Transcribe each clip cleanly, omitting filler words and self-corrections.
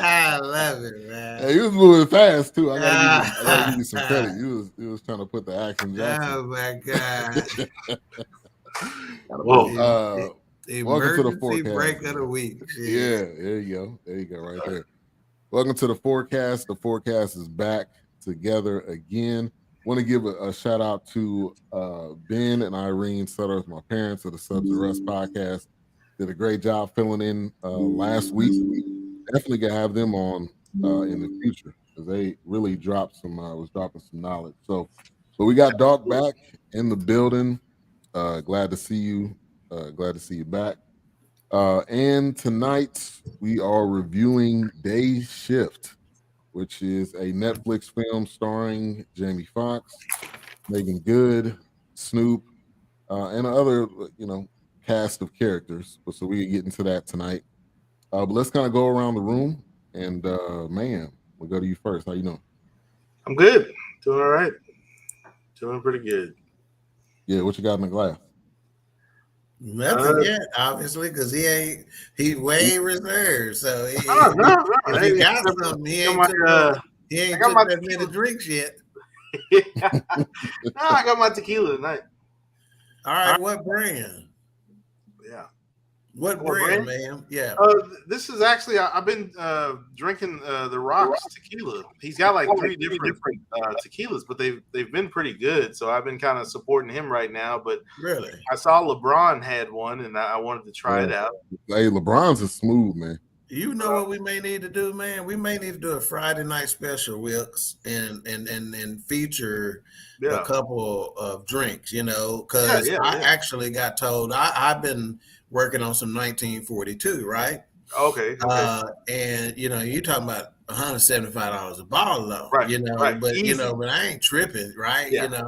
I love it, man. Hey, you was moving fast too. I gotta give you some credit. You was trying to put the action. Oh my god! Whoa! Welcome to the Fourcast. Break of the week. Yeah, there you go, right there. Welcome to the Fourcast. The Fourcast is back together again. Want to give a shout out to Ben and Irene Sutter, my parents of the Subs and Rest podcast. Did a great job filling in last week. Definitely gonna have them on in the future because they really dropped some dropping some knowledge. So we got Doc back in the building. Glad to see you. Glad to see you back. And tonight we are reviewing Day Shift, which is a Netflix film starring Jamie Foxx, Meagan Good, Snoop, and other cast of characters. So we can get into that tonight. But let's kind of go around the room, and man, we'll go to you first. How you doing? I'm good. Doing all right. Doing pretty good. Yeah, what you got in the glass? Nothing yet, obviously, because he's way reserved. So he got something. He ain't took that many drinks yet. I got my tequila tonight. All right, what brand? Yeah. What brand, man? Yeah. This is actually I've been drinking the Rock's tequila. He's got like three different tequilas, but they've been pretty good. So I've been kind of supporting him right now. But really, I saw LeBron had one, and I wanted to try it out. Hey, LeBron's is smooth, man. You know what we may need to do, man? We may need to do a Friday night special, Wilkes, and feature a couple of drinks, because I actually got told I've been working on some 1942, right? Okay. And you're talking about $175 a bottle, though. Right. Right. But but I ain't tripping, right? Yeah.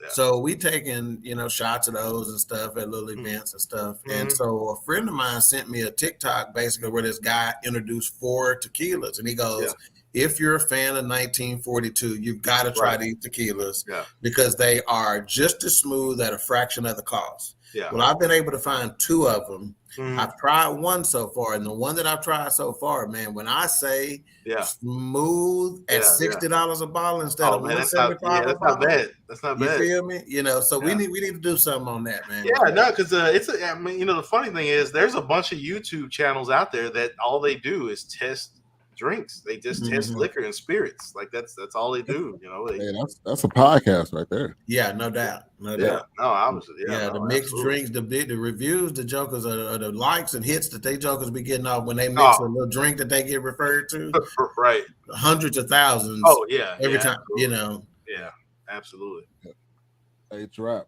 So we taking shots of those and stuff at little events and stuff. Mm-hmm. And so a friend of mine sent me a TikTok basically where this guy introduced 4 tequilas, and he goes, if you're a fan of 1942, you've got to try these tequilas because they are just as smooth at a fraction of the cost. Yeah. Well, I've been able to find 2 of them. Mm-hmm. I've tried one so far, and the one that I've tried so far, man, when I say smooth at $60 a bottle instead of $175 a bottle, that's not bad. You feel me? So we need to do something on that, man. Yeah, no, because the funny thing is, there's a bunch of YouTube channels out there that all they do is test drinks. They just test liquor and spirits. Like that's all they do. That's a podcast right there. Yeah, no doubt. No, obviously. The mixed drinks, the reviews, the jokers are the likes and hits that they jokers be getting off when they mix a little drink that they get referred to. Right. Hundreds of thousands. Oh yeah. Every time, absolutely. Yeah, absolutely. Hey, Trap,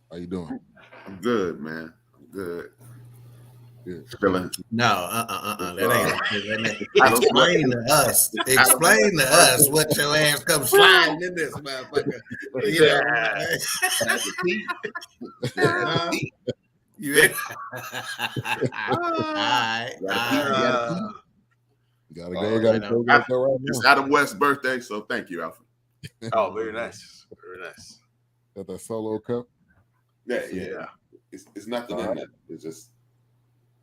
how you doing? I'm good, man. I'm good. No, that ain't. Explain to us. Explain to us what your ass comes sliding in this motherfucker. Gotta go. It's Adam West's birthday, so thank you, Alfred. Oh, very nice. Very nice. Got that solo cup? Yeah. It's nothing in it. It's just.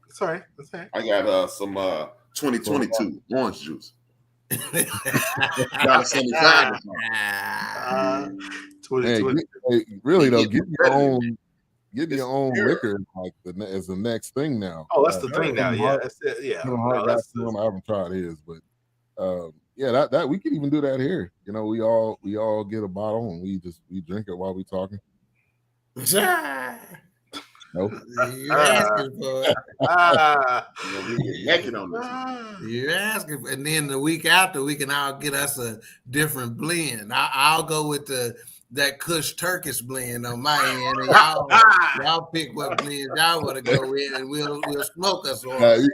That's all right. I got some 2022 orange juice. Got $75. Really though, get your own liquor as the next thing now. Oh, that's the thing now. Yeah, that's it. Yeah, I haven't tried his, but that we can even do that here. We all get a bottle and we drink it while we talking. Nope. You're asking for it. We get naked on this. You're asking for it. And then the week after, we can all get us a different blend. I'll go with that Kush Turkish blend on my end, and y'all pick what blend y'all want to go with, and we'll smoke us one. We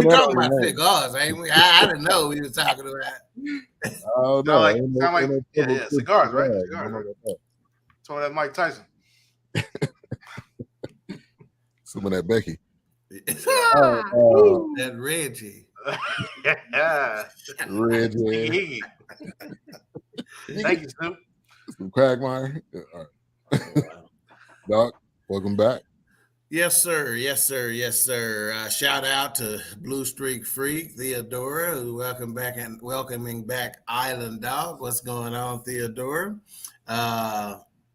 talking about cigars, ain't we? I didn't know we was talking about. Oh no, cigars, right? Cigars. Some of that Mike Tyson. Some of that Becky. That Reggie. Reggie. Thank you, Snoop. Some Quagmire. All right. Doc, welcome back. Yes, sir. Yes, sir. Yes, sir. Shout out to Blue Streak Freak Theodora, who welcoming back Island Dog. What's going on, Theodora?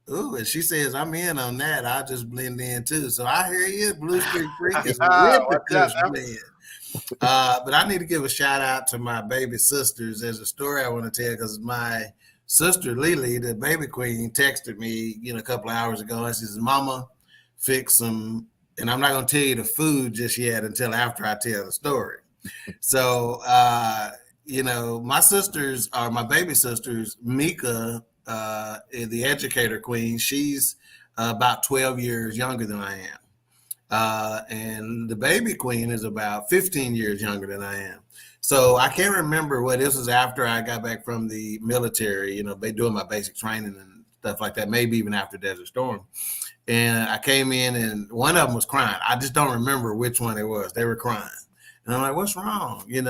And she says, I'm in on that. I'll just blend in too. So I hear you. Blue Streak Freak is with the Kush blend. But I need to give a shout out to my baby sisters. There's a story I want to tell because my sister Lily, the baby queen, texted me, a couple of hours ago. And she says, Mama, fix some, and I'm not going to tell you the food just yet until after I tell the story. So, my sisters are my baby sisters, Mika, the educator queen. She's about 12 years younger than I am. And the baby queen is about 15 years younger than I am. So I can't remember what this was after I got back from the military, doing my basic training and stuff like that, maybe even after Desert Storm. And I came in and one of them was crying. I just don't remember which one it was. They were crying. And I'm like, what's wrong? And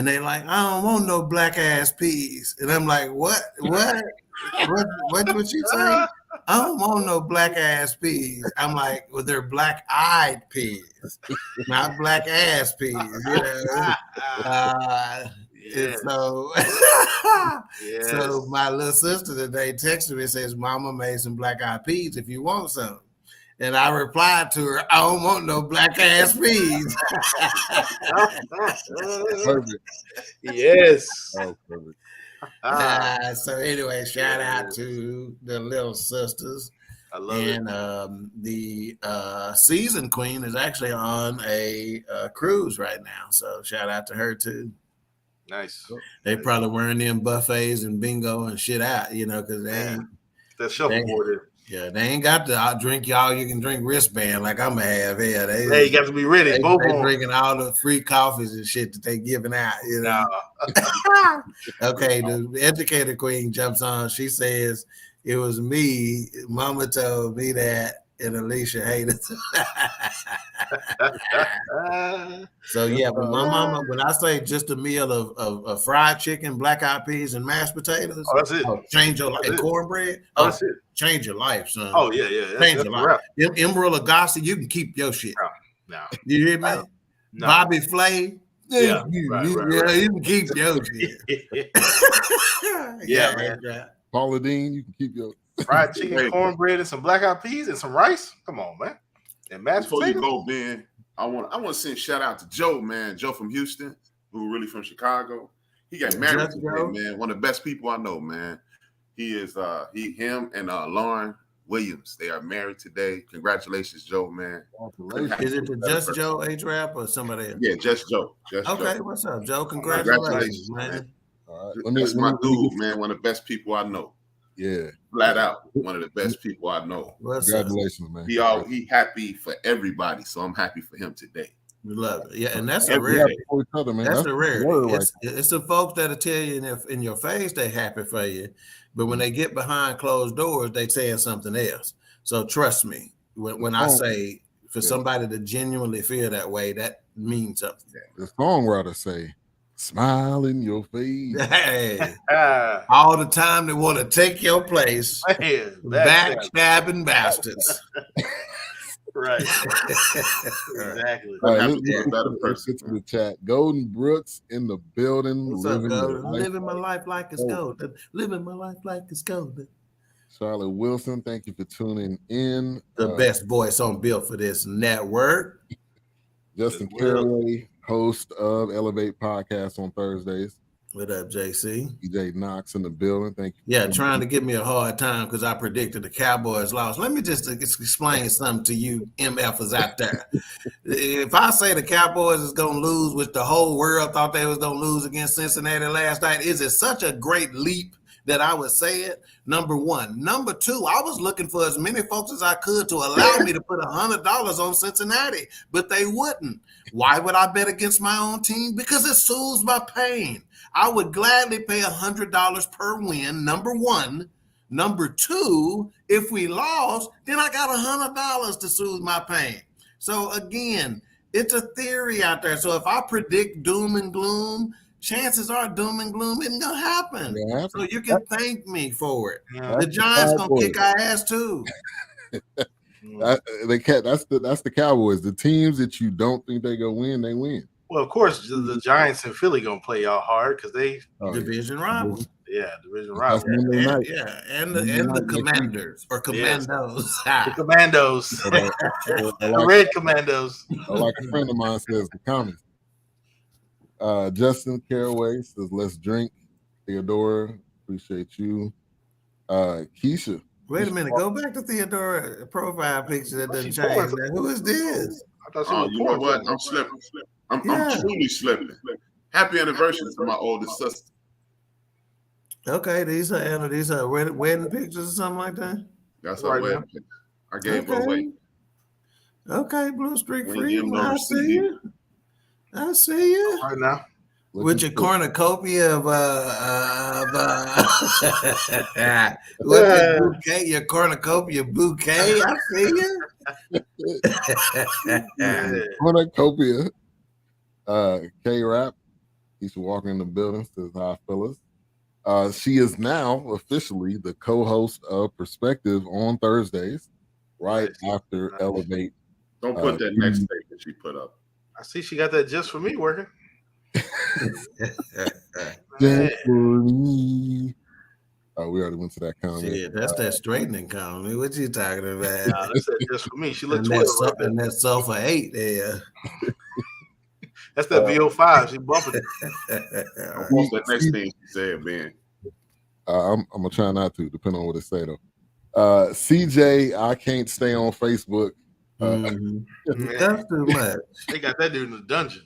they like, I don't want no black ass peas. And I'm like, what you say? I don't want no black ass peas. I'm like, well, they're black eyed peas, not black ass peas. And so, so my little sister today texted me and says, Mama made some black eyed peas if you want some. And I replied to her, I don't want no black ass peas. Perfect. Yes. Oh, perfect. So anyway, shout out to the little sisters. I love it. And the season queen is actually on a cruise right now. So shout out to her too. Nice. They probably wearing them buffets and bingo and shit out, because they ain't that shuffleboard. Yeah, they ain't got the drink y'all. You can drink wristband like I'm gonna have here. You got to be ready. They drinking all the free coffees and shit that they giving out. Okay, the educator queen jumps on. She says it was me. Mama told me that, and Alicia hated. So yeah, but my mama, when I say just a meal of fried chicken, black eyed peas, and mashed potatoes, that's it. Change your life. And cornbread, that's it. Change your life, son. Oh yeah. Change your life. Emerald Agassi, you can keep your shit. No. You hear me? No. Bobby Flay, right. You can keep your shit. Man. Paula Dean, you can keep your fried chicken, cornbread, and some black eyed peas and some rice. Come on, man. And mashed Before potatoes. you go, Ben, I want to send a shout out to Joe, man. Joe from Houston, who really from Chicago. He got married today, man. One of the best people I know, man. He is him and Lauren Williams. They are married today. Congratulations, Joe, man. Is it Just Joe H-Rap or somebody else? Yeah, Just Joe. Okay, what's up, Joe? Congratulations, man. All right. That's my dude, man. One of the best people I know. Yeah, flat out one of the best people I know. Congratulations, man. He happy for everybody, so I'm happy for him today. We love it. Yeah, and that's a rare. That's a rare. It's the folks that'll tell you in your face they happy for you, but when they get behind closed doors, they saying something else. So trust me, when I say for somebody to genuinely feel that way, that means something. The songwriter say, "Smile in your face." Hey, all the time they want to take your place, backstabbing bastards. Right. Exactly. All right, let's get to the chat. Golden Brooks in the building. What's up, Golden? Living my life like it's golden. Living my life like it's golden. Charlotte Wilson, thank you for tuning in. The best voice on Built for This network. Justin Carraway, host of Elevate Podcast on Thursdays. What up, JC? DJ Knox in the building. Thank you. Yeah, trying to give me a hard time because I predicted the Cowboys lost. Let me just explain something to you MFers out there. If I say the Cowboys is going to lose, which the whole world thought they was going to lose against Cincinnati last night, is it such a great leap that I would say it? Number one. Number two, I was looking for as many folks as I could to allow me to put $100 on Cincinnati, but they wouldn't. Why would I bet against my own team? Because it soothes my pain. I would gladly pay $100 per win, number one. Number two, if we lost, then I got $100 to soothe my pain. So again, it's a theory out there. So if I predict doom and gloom, chances are doom and gloom isn't gonna happen. Yeah. So you can thank me for it. Yeah. The Giants gonna kick our ass too. That's the Cowboys. The teams that you don't think they're gonna win, they win. Well, of course, the Giants and Philly gonna play y'all hard because they division rival. Yeah, division rival. And the Commanders or Commandos. The Commandos. The Red Commandos. Like a friend of mine says, the commies. Justin Caraway says, let's drink. Theodora, appreciate you. Keisha. Wait a minute, go back to Theodora profile picture that doesn't change. Who is this? You know what? I'm slipping. I'm truly slipping. Happy anniversary to my oldest sister. Okay, these are wedding pictures or something like that? That's her wedding picture. I gave her away. Okay, Blue Streak Free. I see you. Right now. With your cornucopia of bouquet, your cornucopia bouquet. I see you. Cornucopia. K-Rap. He's walking in the building. Says hi, fellas. She is now officially the co-host of Perspective on Thursdays, right after Elevate. Don't put that next tape that she put up. I see she got that just for me working. Just for me. Oh, we already went to that comment. Yeah, that's that straightening comment. What you talking about? Nah, that's just for me. She looked and that sulfur 8 there. That's that VO5. She bumping it. What's the next thing she said, man? I'm gonna try not to, depending on what it say though. CJ, I can't stay on Facebook. That's too much. They got that dude in the dungeon.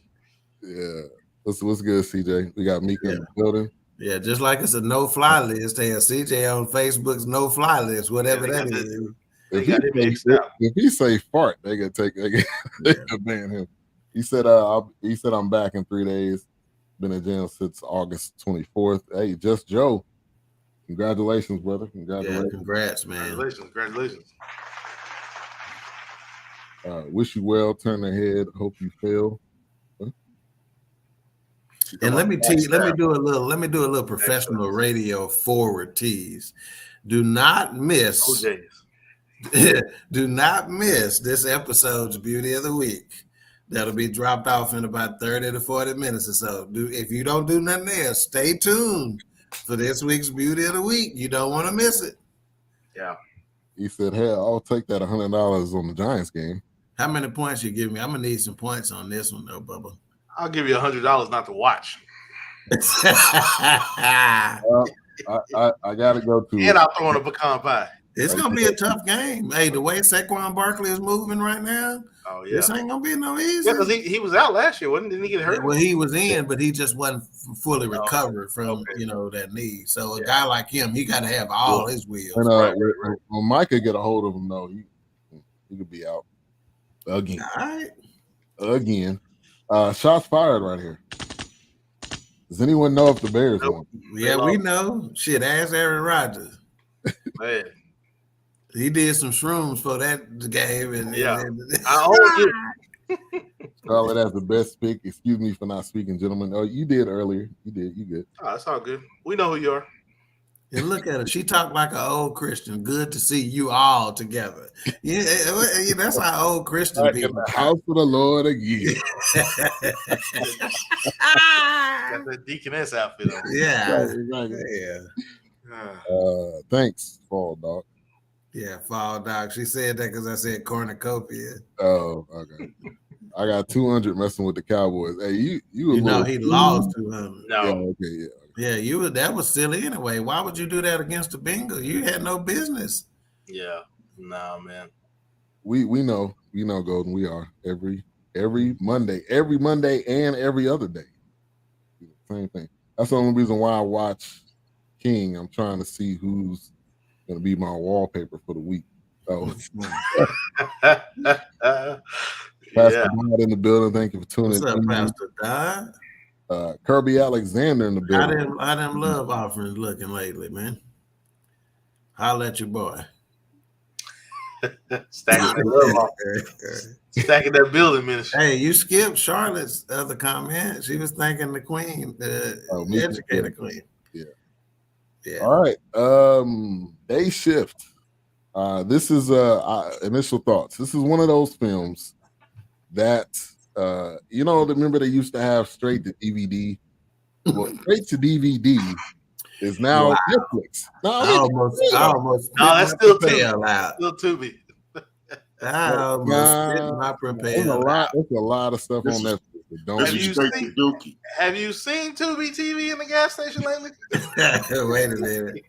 Yeah. What's good, CJ? We got Meagan in the building. Yeah, just like it's a no-fly list. They have CJ on Facebook's no-fly list, whatever that is. If he say fart, they can ban him. He said I'm back in 3 days. Been in jail since August 24th. Hey, Just Joe. Congratulations, brother. Congratulations. Yeah, congrats, man. Congratulations. Wish you well. Turn ahead. Hope you fail. Huh? And let me do a little professional radio forward tease. Do not miss do not miss this episode's Beauty of the Week. That'll be dropped off in about 30 to 40 minutes or so. If you don't do nothing else, stay tuned for this week's Beauty of the Week. You don't want to miss it. Yeah. He said, hey, I'll take that $100 on the Giants game. How many points you give me? I'm going to need some points on this one, though, Bubba. I'll give you $100 not to watch. I got to go to And I'll throw in a pecan pie. It's going to be a tough game. Hey, the way Saquon Barkley is moving right now, this ain't going to be no easy. Yeah, because he was out last year, didn't he get hurt? Well, he was in, but he just wasn't fully recovered from, that knee. So a guy like him, he got to have all his wheels. And when Micah get a hold of him, though, he could be out again. All right. Again. Shots fired right here. Does anyone know if the Bears won? Yeah, we know. Shit, ask Aaron Rodgers. Man. He did some shrooms for that game. I owe you. Call it as the best pick. Excuse me for not speaking, gentlemen. Oh, you did earlier. You did. You good. Oh, that's all good. We know who you are. And look at her. She talked like an old Christian. Good to see you all together. Yeah, that's how old Christian people. In the house of the Lord again. Got that deaconess outfit on. Yeah. Thanks, Fall Dog. Yeah, Fall Dog. She said that because I said cornucopia. Oh, okay. I got 200 messing with the Cowboys. Hey, you know he lost 200. No. Yeah, okay, yeah. Yeah, that was silly anyway. Why would you do that against the Bengals? You had no business. Yeah, no, man. We know, Golden. We are every Monday and every other day. Same thing. That's the only reason why I watch King. I'm trying to see who's gonna be my wallpaper for the week. So Pastor Dodd in the building. Thank you for tuning What's up, in. Pastor Dodd? Kirby Alexander in the building. How them love offerings looking lately, man? Holla at your boy. Stacking that building ministry. Hey, you skipped Charlotte's other comment. She was thanking the queen, the educator queen. Yeah. All right. Day shift. This is initial thoughts. This is one of those films that remember they used to have straight to DVD. Well, straight to DVD is now Netflix. No, that's still Tubi. Still Tubi. I almost did not prepare. There's a lot of stuff on Netflix. Have you seen Tubi TV in the gas station lately? Wait a minute.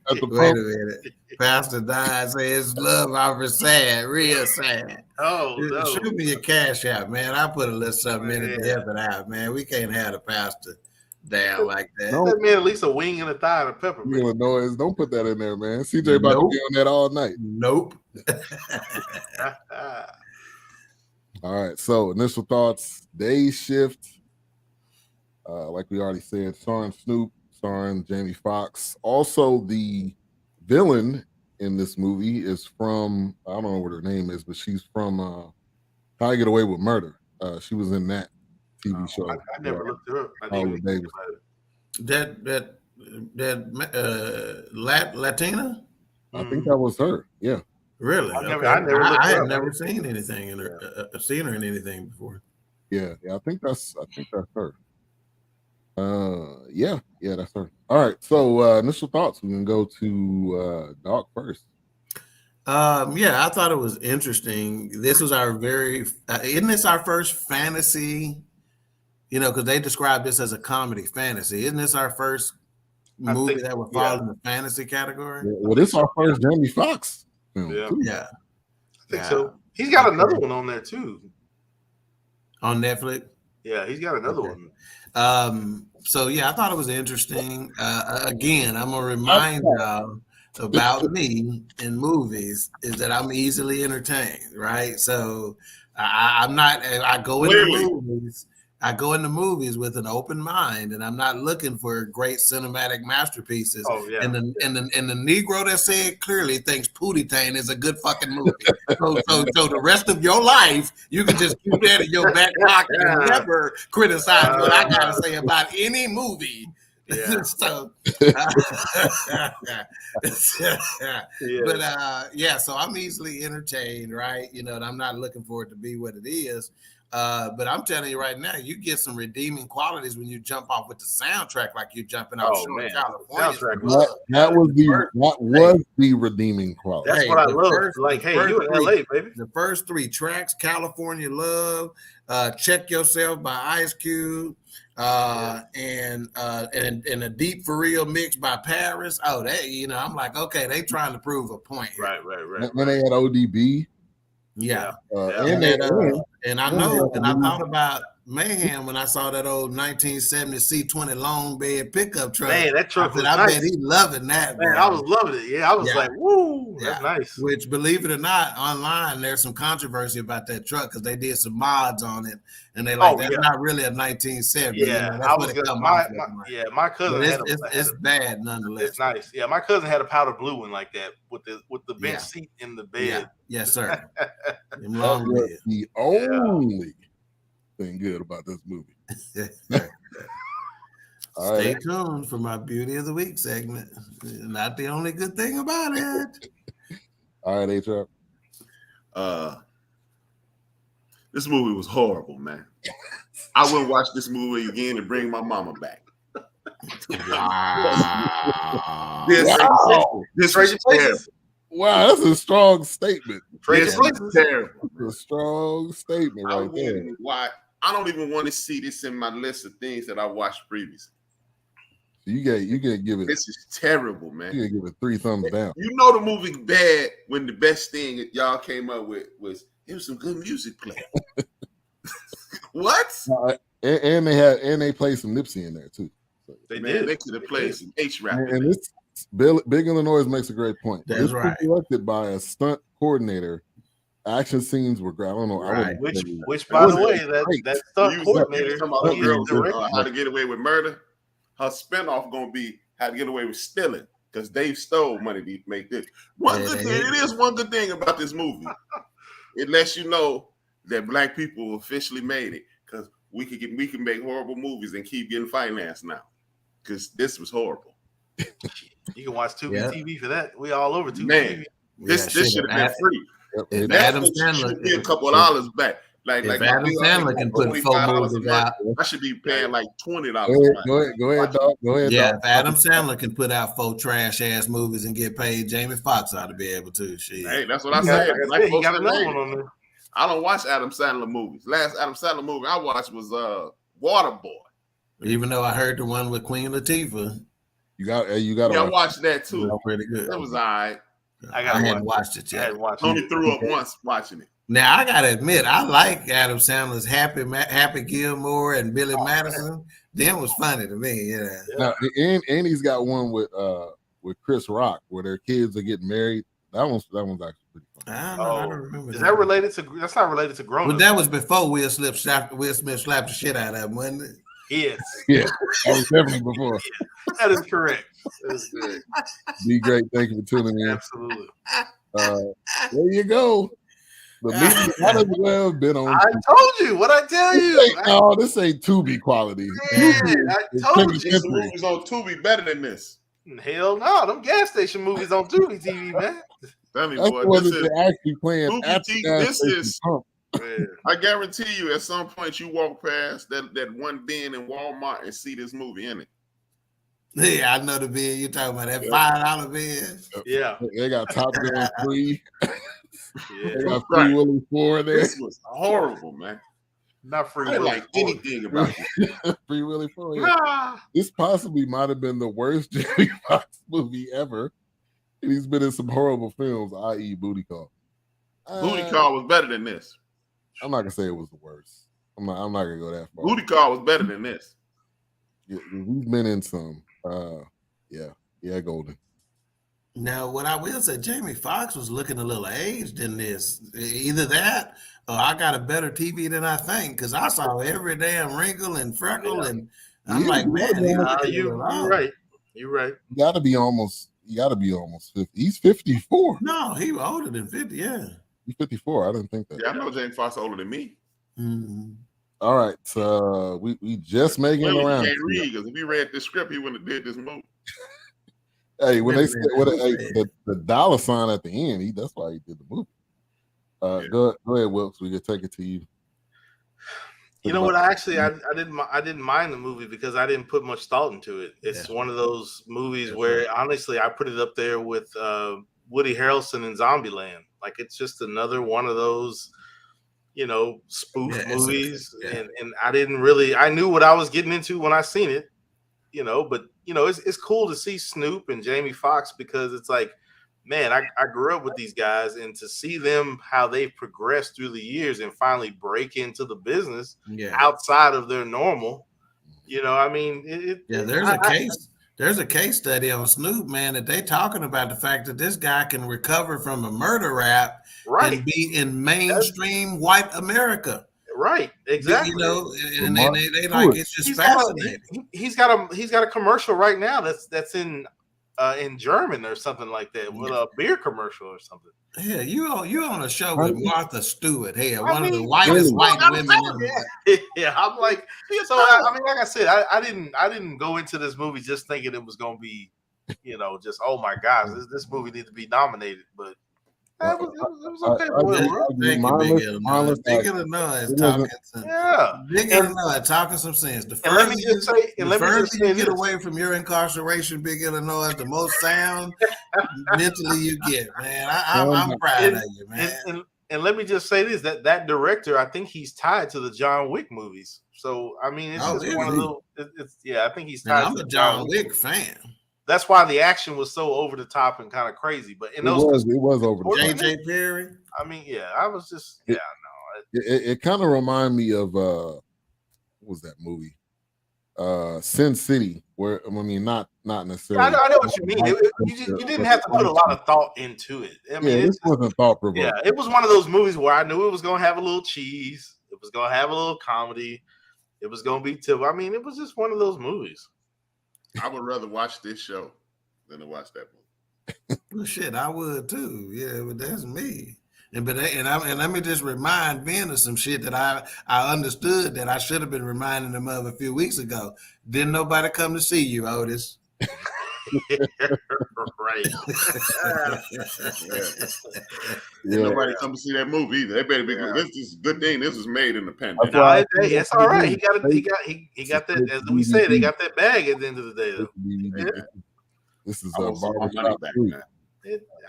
Pastor Don says love offer sad, real sad. Oh, no. Shoot me a cash out, man. I put a little something in it to help it out, man. We can't have the pastor down like that. No. That man at least a wing and a thigh and a pepper. Illinois, don't put that in there, man. CJ about to be on that all night. Nope. All right, so initial thoughts, day shift. Like we already said, starring Snoop, starring Jamie Foxx. Also, the villain in this movie is from, I don't know what her name is, but she's from How to Get Away with Murder. She was in that TV show. I never looked her up. That Latina? I think that was her. Yeah. Really? I had never seen anything in her. Seen her in anything before. Yeah. I think that's her. Yeah, that's her. All right. So initial thoughts. We can go to Doc first. I thought it was interesting. This was our isn't this our first fantasy? Because they described this as a comedy fantasy. Isn't this our first movie that would fall in the fantasy category? Well, this is our first Jamie Foxx film. Yeah. I think so. He's got another one on there too. On Netflix? Yeah, he's got another one. I thought it was interesting. Again, I'm gonna remind y'all about me in movies is that I'm easily entertained, right? So I'm not. I go into movies with an open mind, and I'm not looking for great cinematic masterpieces. Oh, yeah. And the Negro that said clearly thinks Pootie Tang is a good fucking movie. So the rest of your life, you can just keep that in your back pocket and never criticize what I gotta say about any movie. Yeah. So I'm easily entertained, right? And I'm not looking for it to be what it is. But I'm telling you right now, you get some redeeming qualities when you jump off with the soundtrack, like you're jumping off California. That was the redeeming quality. That's what I love. You in LA, baby. The first three tracks: California Love, Check Yourself by Ice Cube, and a Deep For Real mix by Paris. Oh, I'm like, okay, they trying to prove a point here. Right. When they had ODB. Yeah. And I thought about Mayhem when I saw that old 1970 C20 long bed pickup truck. Man, that truck was nice. I bet he loving that. Man, I was loving it. Yeah, I was like, woo, that's nice. Which, believe it or not, online there's some controversy about that truck because they did some mods on it, and they not really a 1970. Yeah, that's what it come off. My cousin. It's bad nonetheless. It's nice. Yeah, my cousin had a powder blue one like that with the bench seat in the bed. Yeah. Yes, sir. That was the only thing good about this movie. Stay tuned for my Beauty of the Week segment. Not the only good thing about it. All right, H-Rap. This movie was horrible, man. I wouldn't watch this movie again and bring my mama back. Wow. This was terrible. Wow, that's a strong statement. This is terrible. That's a strong statement right there. Why? I don't even want to see this in my list of things that I watched previously. So you gotta give it. This is terrible, man. You gotta give it 3 thumbs down. You know the movie bad when the best thing that y'all came up with was it was some good music playing. What? And they played some Nipsey in there too. So, They could have played some H-rap. And this Big Illinois makes a great point. That's this right. was directed by a stunt coordinator. Action scenes were great. I don't know. Right. Which by the way, that stunt coordinator How to Get Away with Murder. Her spinoff gonna be How to Get Away with Stealing because Dave stole money to make this. It is one good thing about this movie. It lets you know that black people officially made it because we can make horrible movies and keep getting financed now because this was horrible. You can watch Tubi TV for that. We all over Tubi Man, TV. This should have been free. If Adam Sandler should be a couple of dollars back. Like Adam Sandler can put 4 movies out, I should be paying like $20. Go ahead, dog. Go ahead. Yeah, dog. if Adam Sandler can put out 4 trash ass movies and get paid, Jamie Foxx ought to be able to. Hey, that's what I said. He got another one on there. I don't watch Adam Sandler movies. Last Adam Sandler movie I watched was Waterboy. Even though I heard the one with Queen Latifah, You got. Yeah, I watched that too. was pretty good. That was all right. I hadn't watched it yet. Only threw up once watching it. Now I gotta admit, I like Adam Sandler's Happy Gilmore and Billy Madison. Them was funny to me. Yeah. Now, and he's got one with Chris Rock where their kids are getting married. That one's actually pretty funny. I don't know. I don't remember. Is that related to? That's not related to Grown Ups. But that was before Will Smith slapped the shit out of him, wasn't it? Yes. Yeah, that was definitely before. That is correct. That's good. Be great. Thank you for tuning in. Absolutely. There you go. The movie might as well have been on. I told you what I tell you. This ain't Tubi quality. Yeah, I told you. These movies on Tubi better than this. Hell no, them gas station movies on Tubi TV, man. Tell me, That's boy, what this they're actually playing. This is. I guarantee you, at some point, you walk past that one bin in Walmart and see this movie in it. Yeah, I know the bin you're talking about. That $5 bin. Yeah, they got Top Gun 3. Yeah. They got Free Willy 4 there. This was horrible, man. Not Free I didn't Willy. like anything about it. Free Willy 4. Yeah. This possibly might have been the worst Jamie Foxx movie ever. And he's been in some horrible films, i.e. Booty Call. Booty Call was better than this. I'm not gonna say it was the worst. I'm not gonna go that far. Booty Call was better than this. Yeah, we've been in some. Yeah, Golden. Now, what I will say, Jamie Foxx was looking a little aged in this. Either that, or I got a better TV than I think, because I saw every damn wrinkle and freckle, and I'm like, man, you're right. You're right. You gotta be almost 50. He's 54. No, he was older than 50. Yeah. He's 54. I didn't think that. Yeah, I know Jamie Foxx older than me. Mm-hmm. All right, so we just making it around. Can't read because if he read the script, he wouldn't have did this movie. Hey, when they said the dollar sign at the end, that's why he did the movie. Go ahead, Wilkes. We can take it to you. You know what? I didn't mind the movie because I didn't put much thought into it. It's one of those movies where honestly I put it up there with Woody Harrelson in Zombieland. Like it's just another one of those, spoof movies. And I didn't really, I knew what I was getting into when I seen it, but it's cool to see Snoop and Jamie Foxx because it's like, man, I grew up with these guys, and to see them, how they've progressed through the years and finally break into the business outside of their normal, There's a case study on Snoop, man, that they talking about the fact that this guy can recover from a murder rap and be in mainstream white America. Right, exactly. And they like it's just fascinating. He's got a commercial right now that's in German or something like that with a beer commercial or something. Yeah, you on a show with Martha Stewart here, one of the whitest white women. Yeah, I'm like, so like I said, I didn't go into this movie just thinking it was gonna be, just oh my gosh, this movie needs to be nominated, but It was okay. Thank you, Big Illinois. Big Illinois is talking some. Yeah, Big Illinois talking some sense. The and let me just say, you get away from your incarceration, Big Illinois, the most sound mentally you get, man. I'm proud of you, man. And let me just say this: that director, I think he's tied to the John Wick movies. So I mean, it's just one of those. I think he's tied. I'm a John Wick fan. That's why the action was so over the top and kind of crazy. But in those, it was over the top. JJ Perry. I mean, I was just It kind of reminded me of what was that movie? Sin City, where not necessarily. I know what you mean. You didn't have to put a lot of thought into it. I mean, this wasn't thought provoking. Yeah, it was one of those movies where I knew it was gonna have a little cheese. It was gonna have a little comedy. It was gonna be I mean, it was just one of those movies. I would rather watch this show than to watch that movie. Well, shit, I would too. Yeah, but that's me. And let me just remind Ben of some shit that I understood that I should have been reminding them of a few weeks ago. Didn't nobody come to see you, Otis? Right. Nobody come to see that movie either. They better be good. This is a good thing. This was made in the pandemic. No, it's all right. He got that. As we say, they got that bag at the end of the day. Though. This is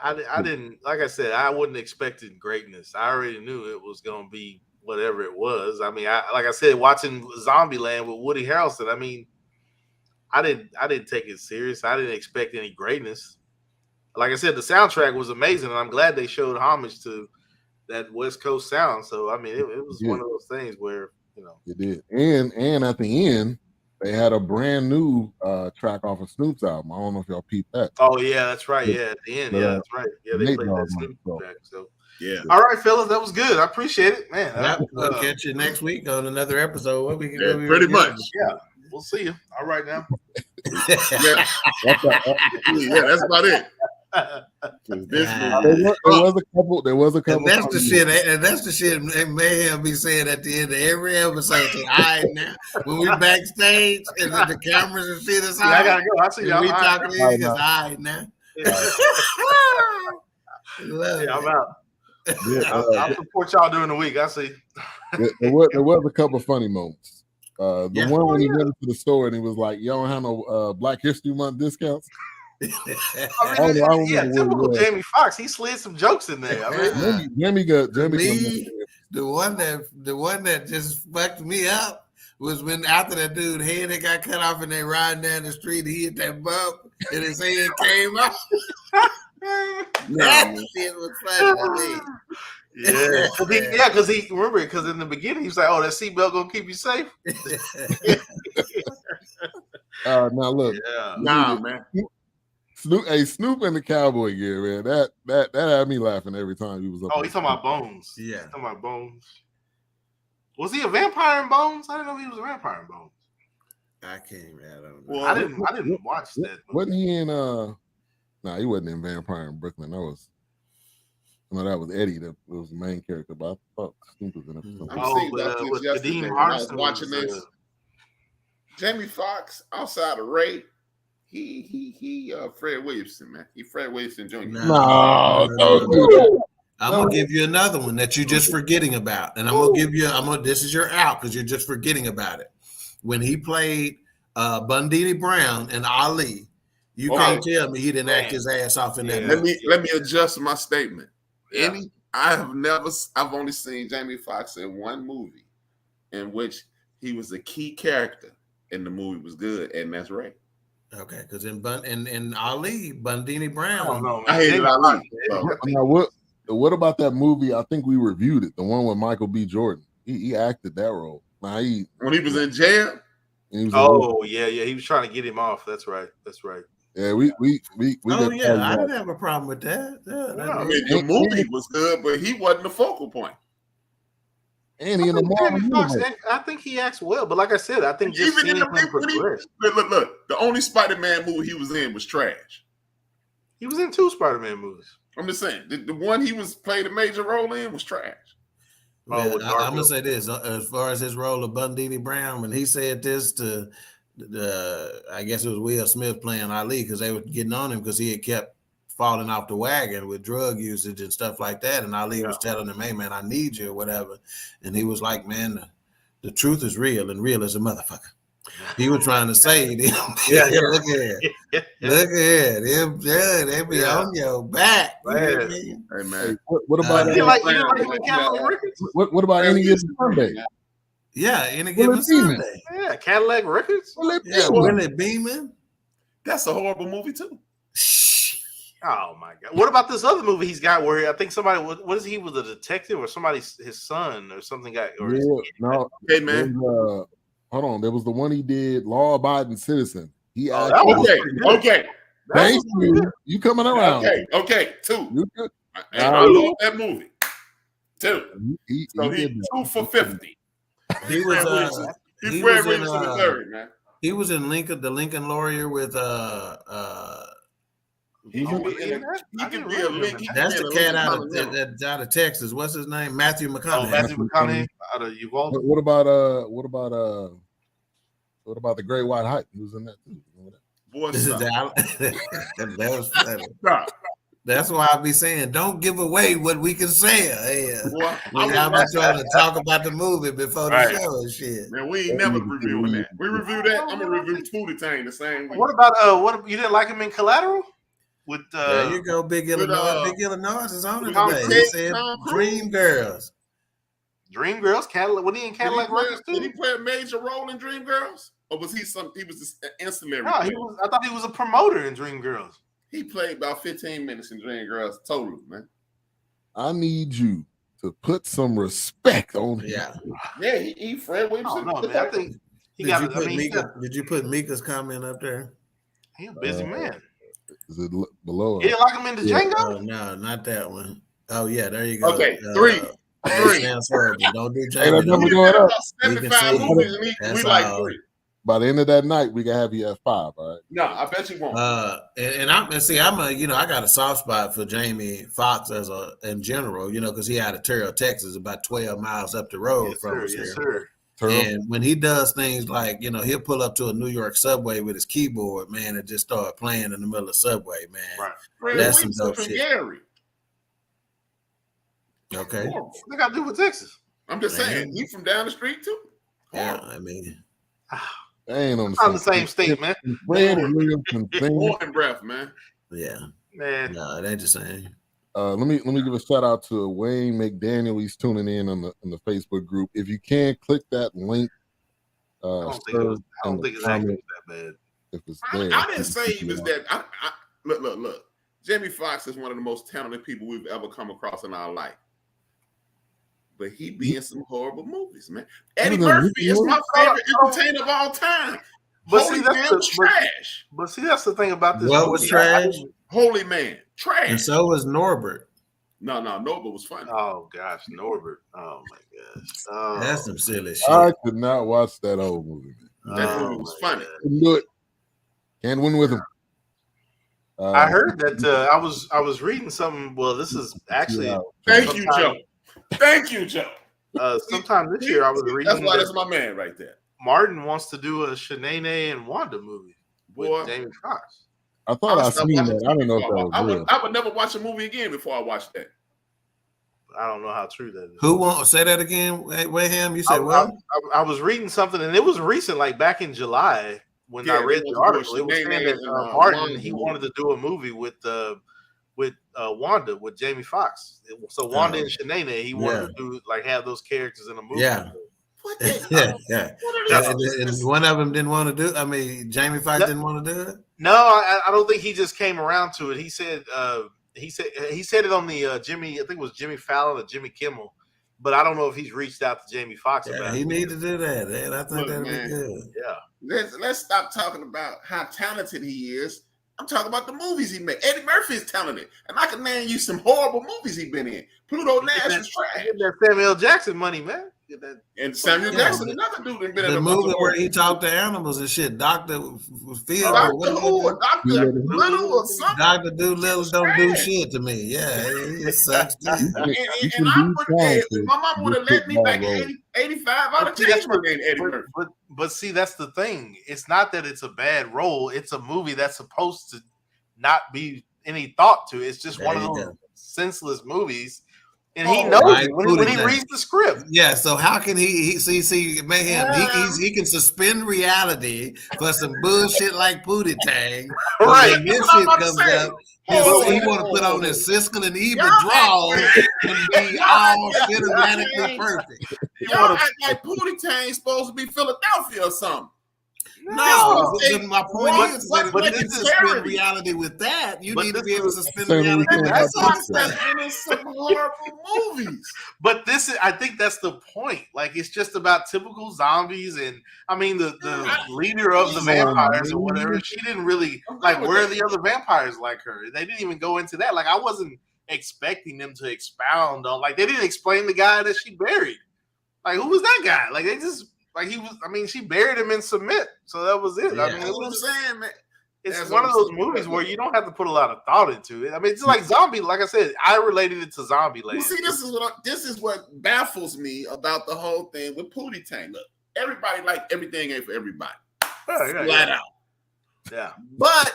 I didn't, like I said, I wasn't expecting greatness. I already knew it was going to be whatever it was. I mean, like I said, watching Zombieland with Woody Harrelson, I mean, I didn't take it serious. I didn't expect any greatness. Like I said, the soundtrack was amazing, and I'm glad they showed homage to that West Coast sound. So I mean, it was one of those things where it did. And at the end, they had a brand new track off of Snoop's album. I don't know if y'all peeped that. Oh yeah, that's right. Yeah, at the end, that's right. Yeah, they played that Snoop track. So yeah. All right, fellas, that was good. I appreciate it, man. We'll catch you next week on another episode. What we can pretty much. Yeah. We'll see you. All right now. Yeah, that's about it. There was a couple. And that's the shit Mayhem be saying at the end of every episode. All right, now when we backstage and the cameras and shit is on, I gotta go. I see y'all. We talking to you. It's all right now. I'm out. I'll support y'all during the week. I see. There was a couple funny moments. The one when he went into the store and he was like, "Y'all don't have no Black History Month discounts." Typical Jamie Foxx. He slid some jokes in there. I mean, Jamie Good. The one that just fucked me up was when after that dude head that got cut off and they riding down the street, he hit that bump and his head came off. That shit was funny to me. Because in the beginning he was like, "Oh, that seatbelt gonna keep you safe." Now look, man. Snoop in the cowboy gear, man. That had me laughing every time he was up. Oh, he's talking about Bones. Yeah, he's talking about Bones. Was he a vampire in Bones? I didn't know he was a vampire in Bones. I don't know. Well, I didn't watch that. Wasn't he in? He wasn't in Vampire in Brooklyn. That was Eddie. That was the main character. But I thought Snoop was in it. With Dean I was watching this. Jamie Foxx outside of Ray. He Fred Williamson, man. He Fred Williamson Jr. No. I'm gonna give you another one that you're just forgetting about, and this is your out because you're just forgetting about it. When he played Bundini Brown and Ali, you can't tell me he didn't act his ass off in that movie. Let me adjust my statement. I've only seen Jamie Foxx in one movie in which he was a key character, and the movie was good, and that's Ray. Okay, because in Ali, Bundini Brown. Oh, no, I hated Ali. Now, what about that movie? I think we reviewed it, the one with Michael B. Jordan. He acted that role. When he was in jail. He was trying to get him off. That's right. Yeah, we. I didn't have a problem with that. The movie was good, but he wasn't the focal point. And he in the Marvel. I think he acts well, but like I said, I think just even in the look, the only Spider-Man movie he was in was trash. He was in 2 Spider-Man movies. I'm just saying, the one he played a major role in was trash. I'm gonna say this as far as his role of Bundini Brown, when he said this to I guess it was Will Smith playing Ali because they were getting on him because he had kept falling off the wagon with drug usage and stuff like that. And Ali was telling him, "Hey man, I need you," or whatever. And he was like, "Man, the truth is real, and real is a motherfucker." He was trying to say them. Look at them. Yeah, they be on your back. Hey man, what about you like Cadillac Records? What about Any Given Sunday? Yeah, Any Given Sunday. Yeah, Cadillac Records. Willie Beeman. That's a horrible movie too. Oh my God! What about this other movie he's got where I think somebody was he was a detective or somebody's his son or something got? Or Hey man, hold on. There was the one he did, Law Abiding Citizen. He okay. Thank you. You coming around? Okay. 2. I love that movie. 2. He did 2 for 50. He was He's Fred Williamson the third, man. He was in the Lincoln Lawyer with He can be a link. That's the cat out of Texas. What's his name? Matthew McConaughey. Oh, Matthew McConaughey out of Uvalde. What about the Great White Hype? He was in that too. Boy, that was funny. That's why I be saying, don't give away what we can say. I'm not trying to talk about the movie before the show and shit. Man, we ain't never reviewing that. We review that. I'm gonna review Pootie Tang the same way. What about what you didn't like him in Collateral? With there you go, Big Illinois. Big Illinois is on it today. He said Dream Girls. Dream Girls, Cadillac. What he in Cadillac Records too? Did he play a major role in Dream Girls, or was he He was just an ancillary. No, I thought he was a promoter in Dream Girls. He played about 15 minutes in Dream Girls total, man. I need you to put some respect on him. Yeah, he Fred Williamson. No, man. I think he got. Did you put Mika's comment up there? He a busy man. Is it below? You didn't like him in the Django? No, not that one. Oh yeah, there you go. Okay, 3. Don't do Jamie. Going up. 75 movies and we like 3. By the end of that night, we can have you at 5. All right. No, I bet you won't. I got a soft spot for Jamie Foxx in general, because he out of Terrell, Texas, about 12 miles up the road from us here. Sir. And when he does things like, he'll pull up to a New York subway with his keyboard, man, and just start playing in the middle of the subway, man. Right. That's some dope shit. Gary. Okay. What they got to do with Texas? I'm just saying, he from down the street too. Yeah, I mean. They ain't on the same state, man. Fred Williamson. Morning breath, man. Yeah. Man. No, they just saying. Let me give a shout out to Wayne McDaniel. He's tuning in on the Facebook group. If you can, click that link. I don't think it's actually that bad. If it's there, I didn't say he was that. Look. Jamie Foxx is one of the most talented people we've ever come across in our life. But he be in some horrible movies, man. Eddie Murphy is my favorite entertainer of all time. But see, that's trash. But see, that's the thing about this. What was trash? Holy Man, trash. And so was Norbert. No, Norbert was funny. Oh gosh, Norbert. Oh my gosh. That's some silly shit. I could not watch that old movie. That movie was funny. Couldn't do it. Can't win with him. I heard that I was reading something. Well, this is actually Thank you, Joe. Sometime this year I was reading. That's my man right there. Martin wants to do a Shanae and Wanda movie with Jamie Foxx. I thought I seen that. I don't know if that was real. I would never watch a movie again before I watched that. I don't know how true that is. Who won't say that again? Wayham, you said what? I was reading something, and it was recent, like back in July when I read the article. It was saying that Martin he wanted to do a movie with Wanda with Jamie Foxx. So Wanda and Shanae, he wanted to do have those characters in a movie. Yeah. Yeah. And one of them didn't want to do. I mean, Jamie Foxx didn't want to do it. No, I don't think he just came around to it. He said it on the Jimmy. I think it was Jimmy Fallon or Jimmy Kimmel. But I don't know if he's reached out to Jamie Foxx about it. He need to do that. Man. I think that'd be good. Yeah. Let's stop talking about how talented he is. I'm talking about the movies he made. Eddie Murphy is talented, and I can name you some horrible movies he's been in. Pluto Nash is trash. Get that Samuel Jackson money, man. And Samuel Jackson, another dude that been in the movie where he talked to animals and shit. Dr. Phil, Dr. Little or something. Dr. Doolittle don't do shit to me. Yeah, it sucks. And I would, if my mom would have let me back in 85, I would have changed my name Eddie Murphy. But see, that's the thing. It's not that it's a bad role. It's a movie that's supposed to not be any thought to it. It's just one of those senseless movies. And he knows it when he reads the script. Yeah, so how can he mayhem? He can suspend reality for some bullshit like Pootie Tang. Right. When this shit comes up, he want to put on his Siskel and Ebert drawl and be all cinematically perfect. Y'all act like Pootie Tang's supposed to be Philadelphia or something. No, my point is that if you can suspend reality with that, you need to be able to suspend reality with that's that. in some horrible movies. But I think that's the point. Like, it's just about typical zombies, and I mean the leader of the vampires or whatever. She didn't really like. Where are the other vampires like her? They didn't even go into that. Like, I wasn't expecting them to expound on. Like, they didn't explain the guy that she buried. Like, who was that guy? Like, they just. Like he was, I mean, she buried him in cement, so that was it. Yeah. I mean, That's what I'm saying, man. It's one of those movies where you don't have to put a lot of thought into it. I mean, it's like zombie. Like I said, I related it to Zombie Land. See, this is what baffles me about the whole thing with Pootie Tang. Look, everybody like everything ain't for everybody. Flat out. Yeah. But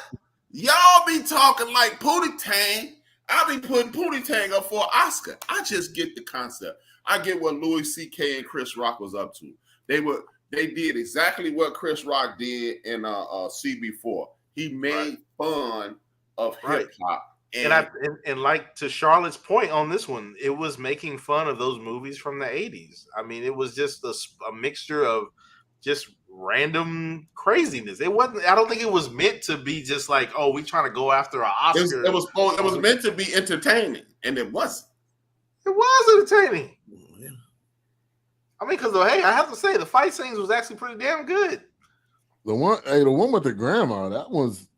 y'all be talking like Pootie Tang. I be putting Pootie Tang up for an Oscar. I just get the concept. I get what Louis C.K. and Chris Rock was up to. They did exactly what Chris Rock did in CB4. He made fun of hip hop. And like to Charlotte's point on this one, it was making fun of those movies from the 80s. I mean, it was just a mixture of just random craziness. It wasn't. I don't think it was meant to be just like, oh, we trying to go after an Oscar. It was meant to be entertaining, and it wasn't. It was entertaining. Yeah. I mean, because hey, I have to say the fight scenes was actually pretty damn good. The one with the grandma, that was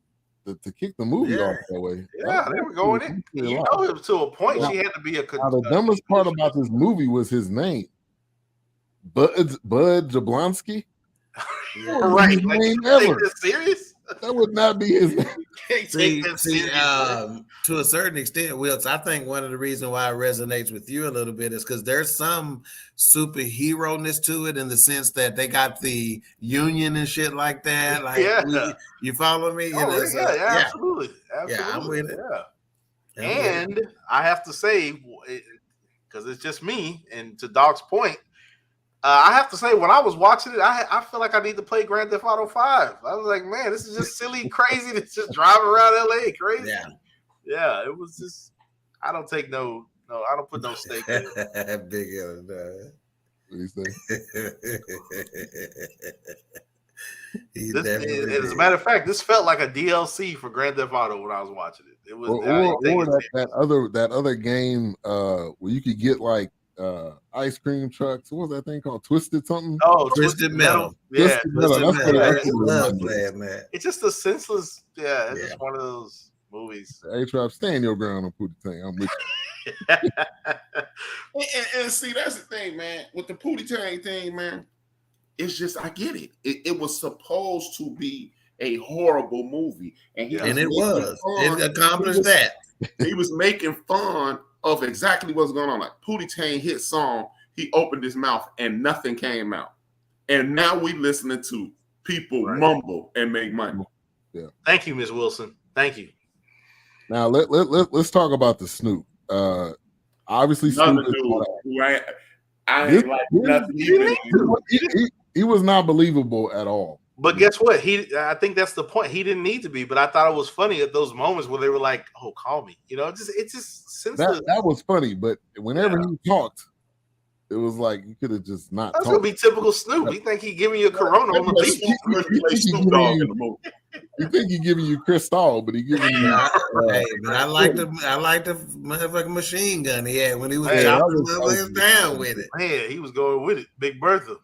to kick the movie off that way. Yeah, they were going in. You know, it was to a point she had to be a. The dumbest part about this movie was his name, Bud Jablonski. Right? Like, ever. Serious? That would not be his name. See, to a certain extent, Wilkes, I think one of the reasons why it resonates with you a little bit is because there's some superhero-ness to it in the sense that they got the union and shit like that. Like, you follow me? Absolutely. Yeah, I'm with it. Yeah. And I have to say, because it's just me, and to Dog's point, I have to say, when I was watching it, I feel like I need to play Grand Theft Auto 5. I was like, man, this is just silly, crazy. It's just driving around LA, crazy. Yeah, it was just. I don't take I don't put no stake in it. Big L. What do you say? As a matter of fact, this felt like a DLC for Grand Theft Auto when I was watching it. It was that other game where you could get like ice cream trucks. What was that thing called? Twisted something? Oh, Twisted Metal. Yeah, Twisted Metal. That's what I love playing that. It's just a senseless. Yeah, it's just one of those movies. A-Trap, stand your ground on Pootie Tang. I'm with you. and see, that's the thing, man. With the Pootie Tang thing, man, it's just I get it. It was supposed to be a horrible movie, and it was. It accomplished that. He was making fun of exactly what's going on. Like Pootie Tang hit song, he opened his mouth and nothing came out. And now we listening to people mumble and make money. Yeah. Thank you, Ms. Wilson. Thank you. Now let's talk about the Snoop. Obviously, Snoop I ain't like nothing. He was not believable at all. But guess what? I think that's the point. He didn't need to be, but I thought it was funny at those moments where they were like, "Oh, call me," you know. It's just sensitive. That was funny, but whenever he talked, it was like you could have just not. That's gonna be typical Snoop. You think he giving you a Corona on the beach? You think he giving you Cristal, but he giving you. But I like the motherfucking machine gun he had when he was chopping down with it. Man, he was going with it. Big Bertha.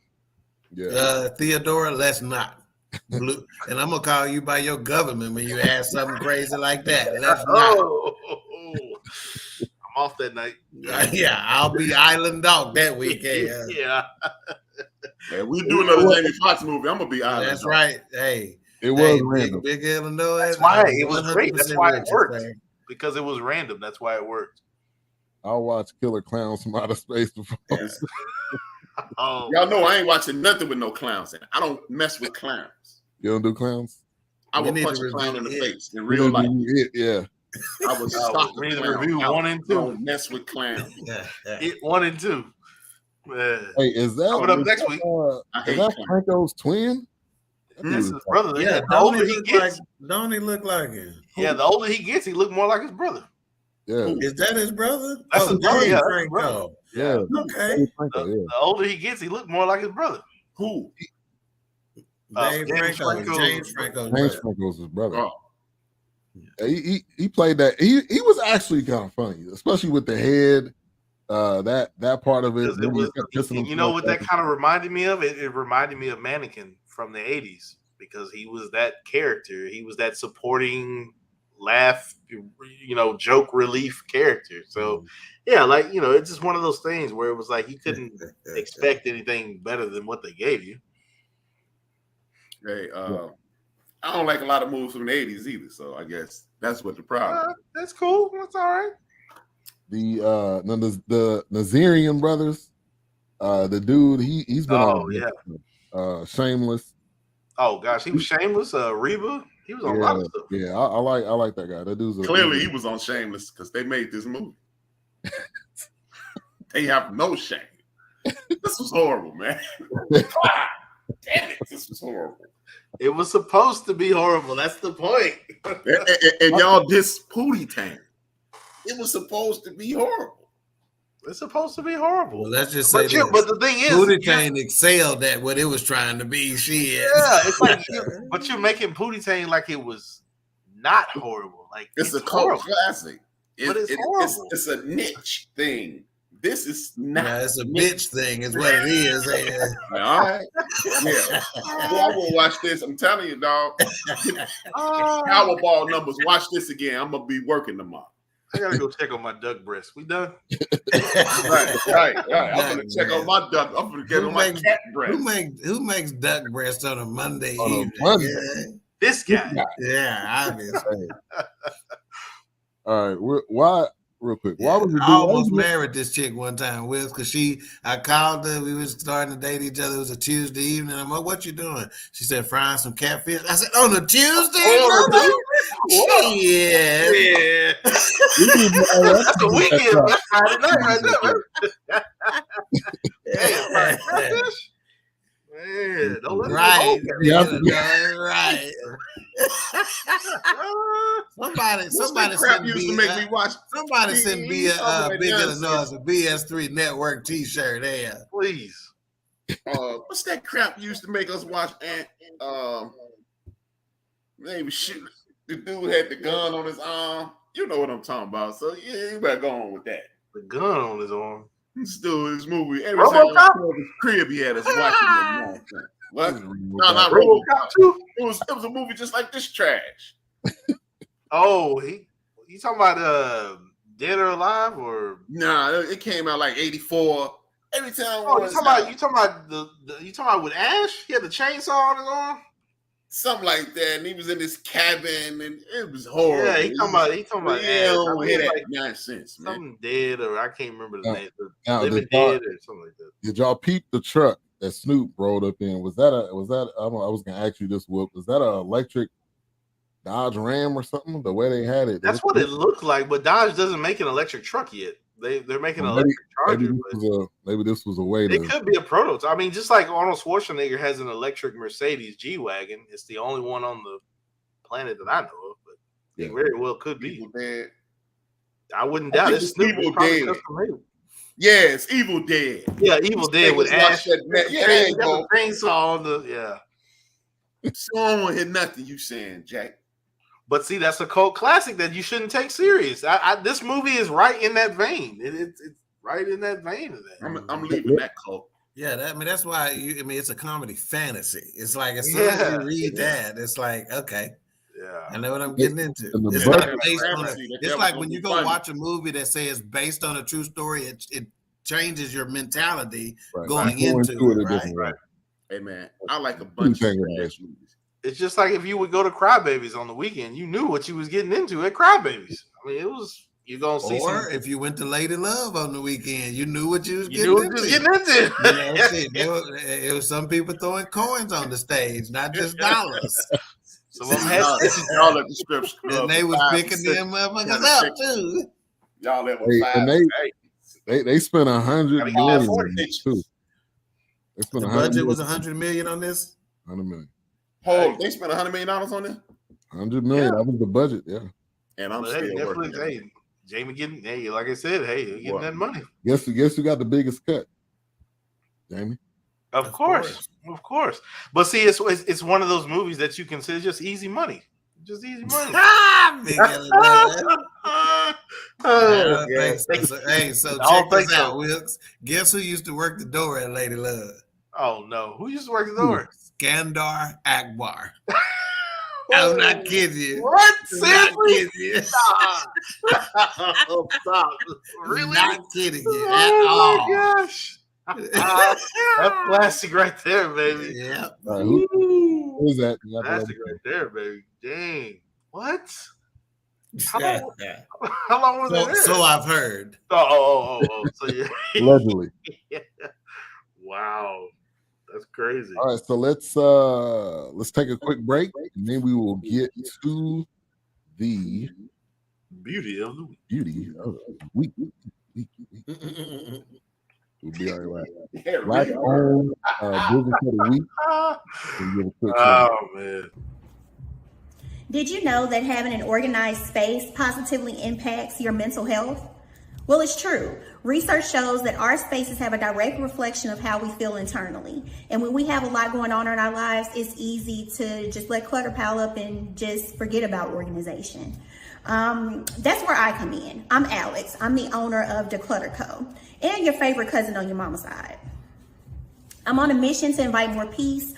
Yeah. Theodora, let's not. Blue. And I'm gonna call you by your government when you ask something crazy like that. Let's not. I'm off that night. Yeah, I'll be Island Dog that weekend. Yeah. Hey, we do another Jamie Foxx movie. I'm gonna be Island. That's Dog. Right. Hey, it was random. Big Illinois. That's why it was great. That's why it worked. Because it was random. That's why it worked. I'll watch Killer Clowns from Outer Space before. Yeah. Y'all know I ain't watching nothing with no clowns in it. I don't mess with clowns. You don't do clowns? I will punch a clown in the face in real life. Yeah. I was shocked. Read the review 1 and 2. Don't mess with clowns. It 1 and 2. Man. Hey, is that coming up next week? Is that Franco's twin? That's his brother. Yeah, the older he gets, don't he look like him? Yeah, the older he gets, he look more like his brother. Yeah, is that his brother? That's his brother. Yeah, Franco. Yeah. Okay. The older he gets, he look more like his brother. Who? James Franco. James Franco's his brother. Oh. He played that. He was actually kind of funny, especially with the head. That part of it. You know what that kind of reminded me of? It reminded me of Mannequin from the 80s because he was that character. He was that supporting laugh, joke relief character. So yeah, like, it's just one of those things where it was like you couldn't expect anything better than what they gave you. Hey, I don't like a lot of movies from the 80s either, so I guess that's what the problem is. That's cool. That's all right. The Nazarian brothers, the dude, he's been on Shameless. Oh gosh, he was Shameless. Reba, he was on a lot of stuff. Yeah, I like that guy. That dude's clearly he was on Shameless because they made this movie. They have no shame. This was horrible, man. Damn it, this was horrible. It was supposed to be horrible. That's the point. and y'all diss Pootie Tang. It was supposed to be horrible. It's supposed to be horrible. Well, let's just say but the thing is, Pootie Tang excelled at what it was trying to be. Yeah, it's like, but you're making Pootie Tang like it was not horrible. Like it's a cult classic. But it's horrible. It's a niche thing. This is not. Yeah, it's a bitch thing, is what it is. All right. Yeah. Well, I will watch this. I'm telling you, dog. Powerball numbers. Watch this again. I'm gonna be working tomorrow. I gotta go check on my duck breast. We done? Right. I'm gonna check on my duck. I'm gonna get on my cat breast. Who makes duck breast on a Monday evening? Yeah. This guy. Yeah, obviously. All right. Why? Real quick. Why was I almost married this chick one time, Will, because I called her. We was starting to date each other. It was a Tuesday evening. I'm like, what you doing? She said, frying some catfish. I said, on a Tuesday? Yeah. That's the weekend. That's Friday night right there. Man, don't let right. Somebody crap used to make me watch. Somebody send me a Big Illinois, a BS3 Network T-shirt. Yeah, please. What's that crap used to make us watch? And maybe shoot. The dude had the gun on his arm. You know what I'm talking about. So yeah, you better go on with that. The gun on his arm. This dude, this movie. Every time I was his crib, he had us watching it. What? No, not RoboCop 2. It was a movie just like this trash. Oh, you talking about Dead or Alive or? Nah, it came out like 84. Every time. Oh, you talking about with Ash? He had the chainsaw on his arm. Something like that, and he was in this cabin, and it was horrible. Yeah, he talking about. Yeah, don't hear that nonsense, man. Something dead, or I can't remember the name. Living Dead, or something like that. Did y'all peep the truck that Snoop rolled up in? Was that? I was gonna ask you this, Whoop. Was that an electric Dodge Ram or something? The way they had it. That's what it looked like, but Dodge doesn't make an electric truck yet. They're making an electric Charger. Maybe this was a way to. It could be a prototype. I mean, just like Arnold Schwarzenegger has an electric Mercedes G-Wagon. It's the only one on the planet that I know of, but it very well could be. I wouldn't doubt it. Evil Dead. Yeah, it's Evil Dead. Yeah, Evil Dead with Ash. Yeah, there you go. Chainsaw on the So I don't hear nothing you saying, Jack. But see, that's a cult classic that you shouldn't take serious. This movie is right in that vein. It's right in that vein of that. I'm leaving that cult. Yeah, that's why. It's a comedy fantasy. It's like as soon as you read that, it's like, okay, I know what I'm getting into. It's not based on it's like when you go watch a movie that says based on a true story, it changes your mentality going into it. Right. Hey man, I like a bunch of trash movies. It's just like if you would go to Crybabies on the weekend, you knew what you was getting into at Crybabies. I mean, you're gonna see. Or if you went to Lady Love on the weekend, you knew what you was getting into. It was some people throwing coins on the stage, not just dollars. Some of them had y'all at the strip club. And they was picking them motherfuckers up too. Y'all at 5 and they spent $100 million too. They spent the budget was $100 million on this. $100 million. Oh, they spent $100 million on this. $100 million. That was the budget. Yeah. And I'm still working. Hey, Jamie getting, hey, like I said, hey, you're getting that money. Guess who got the biggest cut? Jamie. Of course. But see, it's one of those movies that you consider just easy money. Just easy money. Hey, so check this out, Wilkes. Guess who used to work the door at Lady Love? Oh no, who used to work the door? Skandar Akbar. I'm not kidding you. What? Seriously? Stop. Really? Not kidding you at Oh all. my gosh. That's classic right there, baby. Yeah. Who is that? Classic right there, baby. Dang. What? How Yeah. long was it? So I've heard. Oh. So yeah. Allegedly. Wow. That's crazy. All right, so let's take a quick break, and then we will get to the beauty of the week. We'll be all right. Black owned business of the week. Oh man. Did you know that having an organized space positively impacts your mental health? Well, it's true. Research shows that our spaces have a direct reflection of how we feel internally. And when we have a lot going on in our lives, it's easy to just let clutter pile up and just forget about organization. That's where I come in. I'm Alex. I'm the owner of Declutter Co. and your favorite cousin on your mama's side. I'm on a mission to invite more peace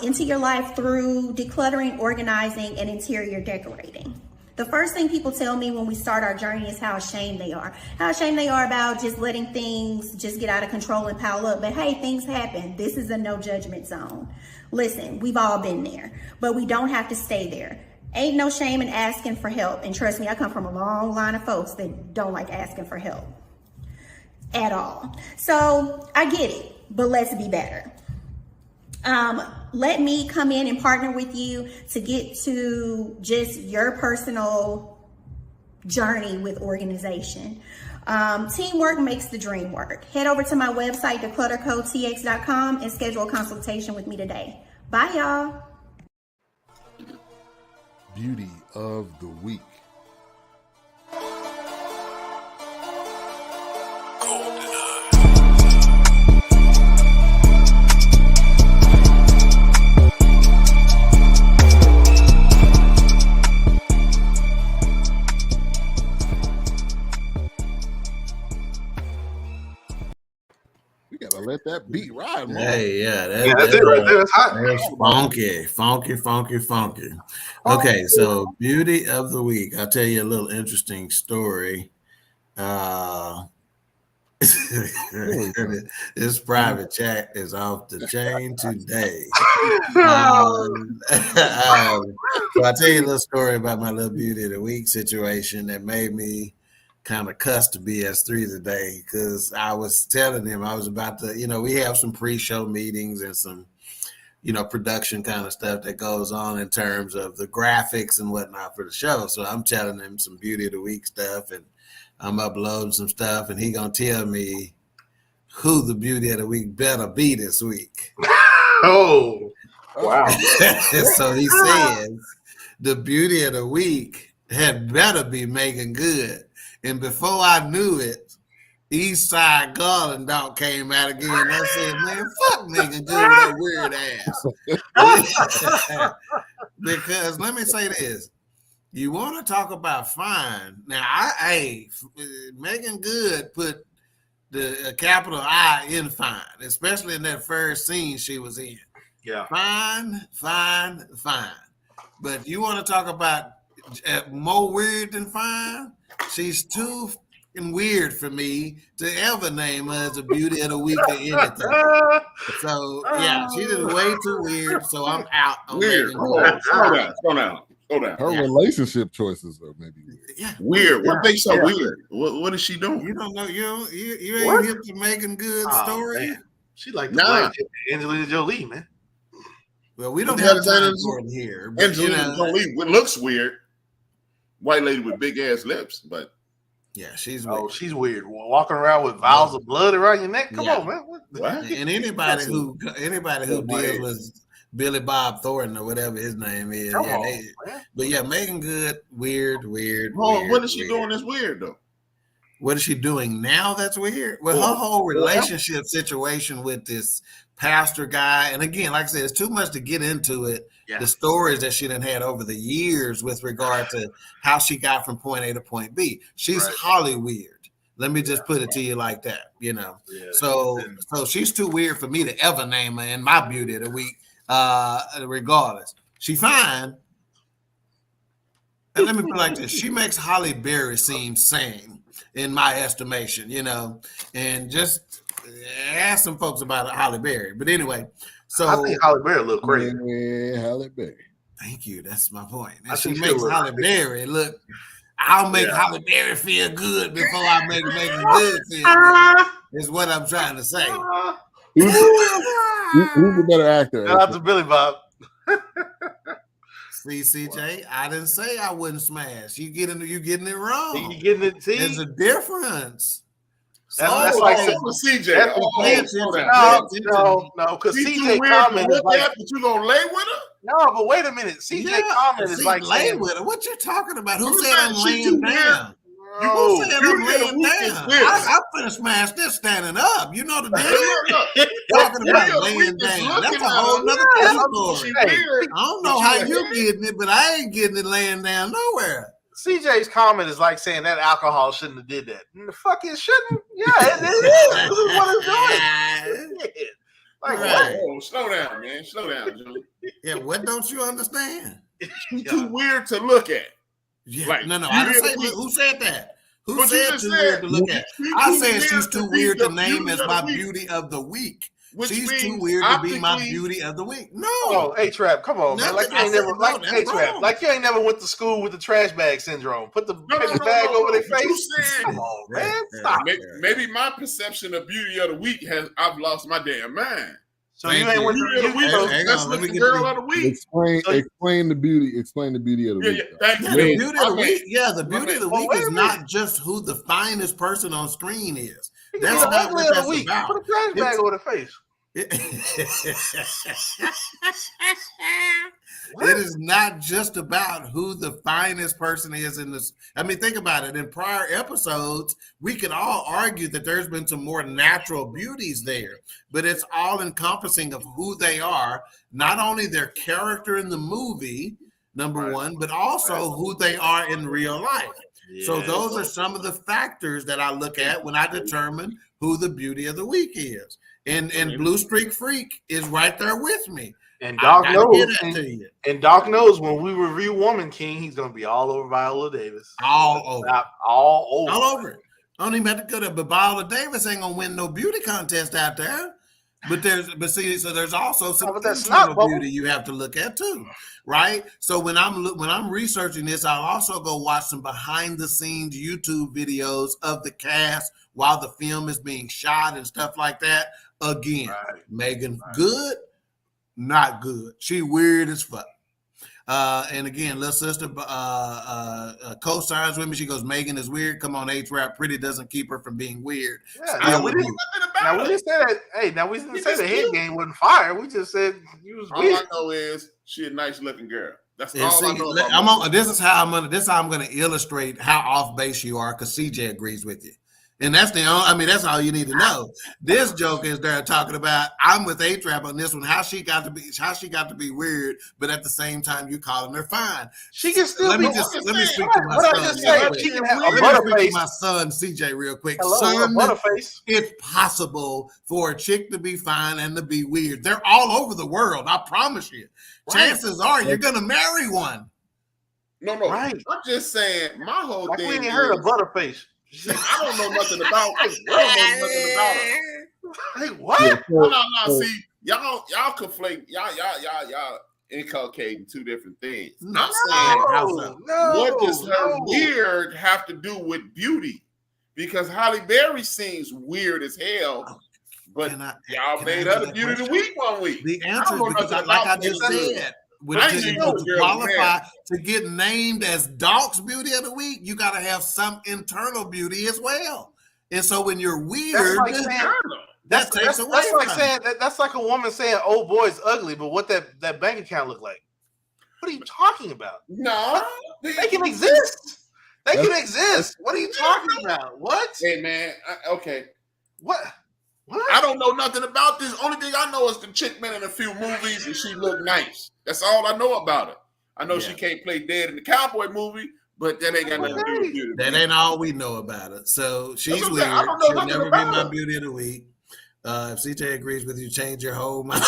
into your life through decluttering, organizing, and interior decorating. The first thing people tell me when we start our journey is how ashamed they are. How ashamed they are about just letting things just get out of control and pile up. But hey, things happen. This is a no judgment zone. Listen, we've all been there, but we don't have to stay there. Ain't no shame in asking for help. And trust me, I come from a long line of folks that don't like asking for help at all. So I get it, but let's be better. Let me come in and partner with you to get to just your personal journey with organization. Teamwork makes the dream work. Head over to my website, decluttercotx.com, and schedule a consultation with me today. Bye, y'all. Beauty of the week. Let that beat ride, man. Hey, that's it right there. That's hot. That's funky. Okay, so beauty of the week. I'll tell you a little interesting story. This private chat is off the chain today. So I'll tell you a little story about my little beauty of the week situation that made me kind of cuss to BS3 today, because I was telling him I was about to, we have some pre-show meetings and some, production kind of stuff that goes on in terms of the graphics and whatnot for the show. So I'm telling him some beauty of the week stuff, and I'm uploading some stuff, and he gonna tell me who the beauty of the week better be this week. Oh, wow. So he says the beauty of the week had better be Meagan Good. And before I knew it, East Side Garland Dog came out again. I said, man, fuck Meagan Good with that weird ass. Because let me say this. You want to talk about fine. Now, Meagan Good put the capital I in fine, especially in that first scene she was in. Yeah. Fine. But you want to talk about more weird than fine? She's too fucking weird for me to ever name her as a beauty of the week or anything. So yeah, she did way too weird. So I'm out. Weird. Slow down. Her relationship choices are maybe weird. Yeah. Weird. What makes her weird? What is she doing? You don't know. You ain't hip to Meagan Good story. Man. She like Angelina Jolie, man. Well, we don't have time for it here. But, Angelina Jolie looks weird. White lady with big ass lips, but yeah, she's weird. Oh, she's weird. Walking around with vials of blood around your neck. Come on, man. What? And anybody who deals with Billy Bob Thornton or whatever his name is, but yeah, Meagan Good, weird. What is she doing that's weird though? What is she doing now that's weird? Well, her whole relationship situation with this pastor guy, and again, like I said, it's too much to get into it. Yeah. The stories that she done had over the years with regard to how she got from point A to point B. She's Holly weird. Let me just put it to you like that, Yeah. So she's too weird for me to ever name her in my beauty of the week, regardless. She fine. And let me put it like this. She makes Halle Berry seem sane in my estimation, and just ask some folks about Halle Berry. But anyway, so I think Halle Berry look crazy. Yeah, Halle Berry. Thank you. That's my point. And she makes Halle Berry look. I'll make Halle Berry feel good before I make Meagan Good feel good. Is what I'm trying to say. Who's the better actor? Shout out to Billy Bob. See, CJ, I didn't say I wouldn't smash. You getting it wrong. You getting it? See, there's a difference. That's like CJ. No, because CJ comment is like, but you gonna lay with her? No, but wait a minute. CJ comment is like lay with her. What you talking about? Who said I'm laying down? You said I'm laying down. I'm finna smash this standing up. You know the deal. Talking about laying down. That's a whole nother story. I don't know how you getting it, but I ain't getting it laying down nowhere. CJ's comment is like saying that alcohol shouldn't have did that. The fuck it shouldn't. Yeah, it is. This is what it's doing. Like, whoa, slow down, man. Slow down, Joey. Yeah, what don't you understand? She's too weird to look at. Yeah, like, no, I didn't say. Who said that? Who said too weird to look at? I said she's too weird to name as my beauty of the week. She's too weird to be my beauty of the week. No. Oh, A-Trap, come on, man. Like you ain't never, like A-Trap, like you ain't never went to school with the trash bag syndrome. Put the paper bag over their face. Come on, man. Stop. Maybe my perception of beauty of the week I've lost my damn mind. So you ain't went to the week. Let's look the girl of the week. Explain the beauty. Explain the beauty of the week. The beauty of the week. Yeah, the beauty of the week is not just who the finest person on screen is. That's not what that's about. Put a trash bag over the face. It is not just about who the finest person is in this. I mean, think about it. In prior episodes, we could all argue that there's been some more natural beauties there, but it's all encompassing of who they are, not only their character in the movie, number one, but also who they are in real life. Yeah. So those are some of the factors that I look at when I determine who the beauty of the week is. And Blue Streak Freak is right there with me. And Doc knows. And Doc knows when we review Woman King, he's going to be all over Viola Davis. All over. All over it. I don't even have to go there. But Viola Davis ain't going to win no beauty contest out there. But there's also some internal beauty you have to look at too, right? So when I'm researching this, I'll also go watch some behind the scenes YouTube videos of the cast while the film is being shot and stuff like that. Again, Meagan Good, not good. She weird as fuck. And again, little sister co-signs with me. She goes, Meagan is weird. Come on, H-Rap. Pretty doesn't keep her from being weird. Yeah, we didn't say that. Hey, now we didn't say the head game wasn't fire. We just said you was weird. All I know is she a nice looking girl. That's all I know. This is how I'm gonna illustrate how off base you are, because CJ agrees with you. And that's that's all you need to know. This joke is there talking about I'm with A-Trap on this one. How she got to be weird, but at the same time you calling her fine. She can still let me speak to my son. She can have a butterface. My son CJ real quick. Hello, butterface. It's possible for a chick to be fine and to be weird. They're all over the world. I promise you. Right. Chances are you're gonna marry one. No, right. I'm just saying my whole thing. We ain't heard of butterface. I don't know nothing about her. I don't know nothing about her. Hey, what? No. See, y'all conflate. Y'all inculcating two different things. I'm saying, what does her weird have to do with beauty? Because Halle Berry seems weird as hell, But y'all made her the beauty of the week one week. The answer is because, like I just said, to qualify to get named as Doc's beauty of the week, you got to have some internal beauty as well. And so when you're weird, that's like a woman saying, "Oh, boy's ugly," but what that bank account look like? What are you talking about? No, they can exist. They can exist. What are you talking about? What? Hey, man. Okay. What? I don't know nothing about this. Only thing I know is the chick been in a few movies and she looked nice. That's all I know about her. I know she can't play dead in the cowboy movie, but that ain't got nothing to do with beauty. That ain't all we know about her. So she's weird. She'll never be my beauty of the week. If CJ agrees with you, change your whole mind.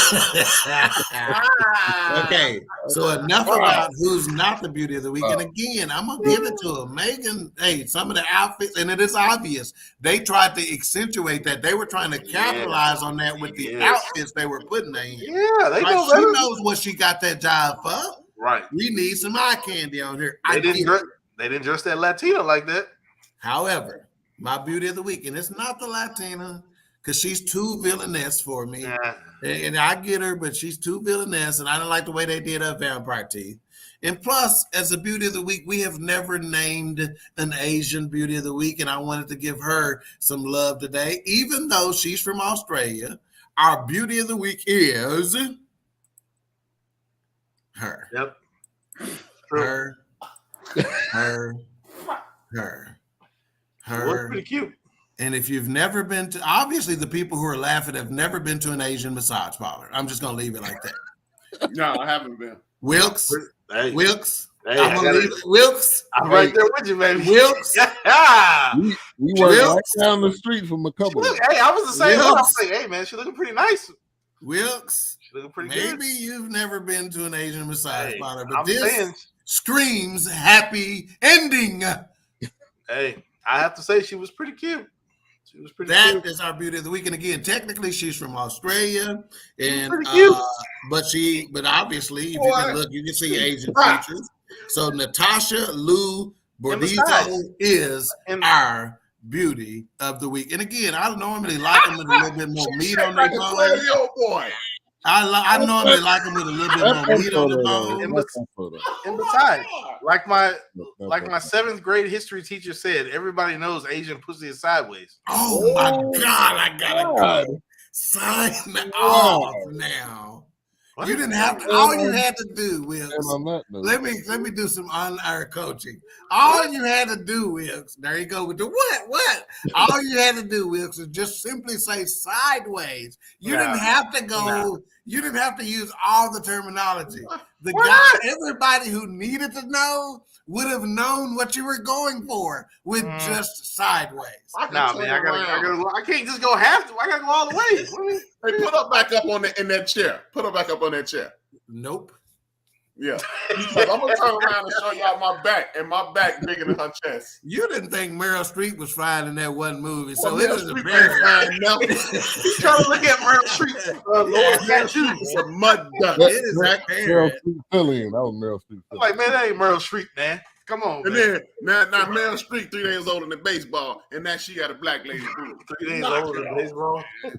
Okay, so enough about who's not the beauty of the week. And again, I'm gonna give it to her. Meagan, hey, some of the outfits, and it is obvious they tried to accentuate that. They were trying to capitalize on that with the outfits they were putting in. Yeah, they know. She knows what she got that job for. Right. We need some eye candy on here. They didn't dress that Latina like that. However, my beauty of the week, and it's not the Latina. Because she's too villainous for me. And I get her, but she's too villainous. And I don't like the way they did her vampire teeth. And plus, as a beauty of the week, we have never named an Asian beauty of the week. And I wanted to give her some love today. Even though she's from Australia, our beauty of the week is her. Yep. Her. Looks pretty cute. And if you've never been to, obviously the people who are laughing have never been to an Asian massage parlor. I'm just going to leave it like that. No, I haven't been. Wilkes. Wilkes. Hey, I'm going to leave it. Wilkes. I'm right there with you, baby. Wilkes. We were right down the street from a couple. Hey, I was the same one. I was like, hey, man, she looking pretty nice. Wilkes. She looking pretty good. Maybe you've never been to an Asian massage parlor, but this screams happy ending. Hey, I have to say she was pretty cute. That is our beauty of the week. And again, technically she's from Australia. And but obviously if you can look, you can see Asian features. So Natasha Liu Bordizzo is our beauty of the week. And again, I normally like them with a little bit more meat on their bone. I normally like them with a little bit more meat on the bone. And besides, like my 7th grade history teacher said, everybody knows Asian pussy is sideways. Oh my God, I gotta go. Sign off now. What? You didn't have to. All you had to do, Wilkes. Let me do some on-air coaching. All you had to do, Wilkes. There you go with the what? All you had to do, Wilkes, is just simply say sideways. You didn't have to go. You didn't have to use all the terminology. Everybody who needed to know would have known what you were going for with just sideways. Nah, man, I can't just go half. I gotta go all the way. Hey, put her back up on in that chair. Put her back up on that chair. Nope. Yeah, because I'm gonna turn around and show y'all my back, and my back bigger than her chest. You didn't think Meryl Streep was fine in that one movie, so it was a very fine. He's trying to look at Meryl Streep's lower tattoo. It's a mud duck. It is Meryl Streep filling. That was Meryl Streep. I'm like, man, that ain't Meryl Streep, man. Come on, and man. then now Meryl Streep 3 days older than baseball, and now she got a black lady. 3 days older than baseball. Yeah,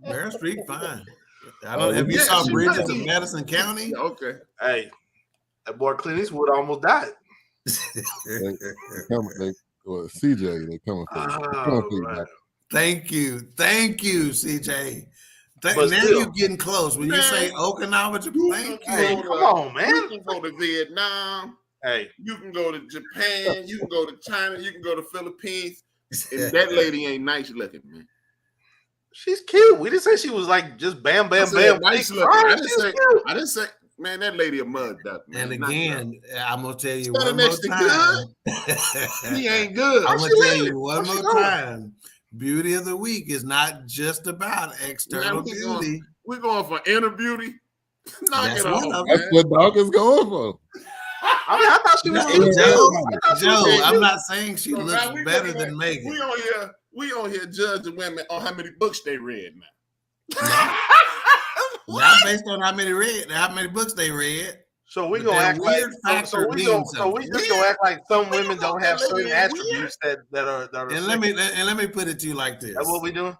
Meryl Streep fine. I don't. Have you saw Bridges in Madison County? Okay. Hey, that boy Clint Eastwood almost died. CJ, they coming for you. Thank you, CJ. Now you're getting close. When you say Okinawa, thank you. Come on, man. You can go to Vietnam. Hey, you can go to Japan. You can go to China. You can go to Philippines. And that lady ain't nice looking, man. She's cute. We didn't say she was like just bam, bam, bam. Nice looking. I didn't say, man, that lady a mud duck, man. And again, I'm gonna tell you one more time. He ain't good. I'm gonna tell you one more time. Beauty of the week is not just about external beauty. We're going for inner beauty. Knock it off. That's what Dog is going for. I mean, I thought she was Joe, I'm not saying she looks better than Meagan. We on here judging women on how many books they read now. Not based on how many books they read. So we gonna act like so we just gonna act like some women don't have certain attributes that are. And let me put it to you like this. That's what we doing.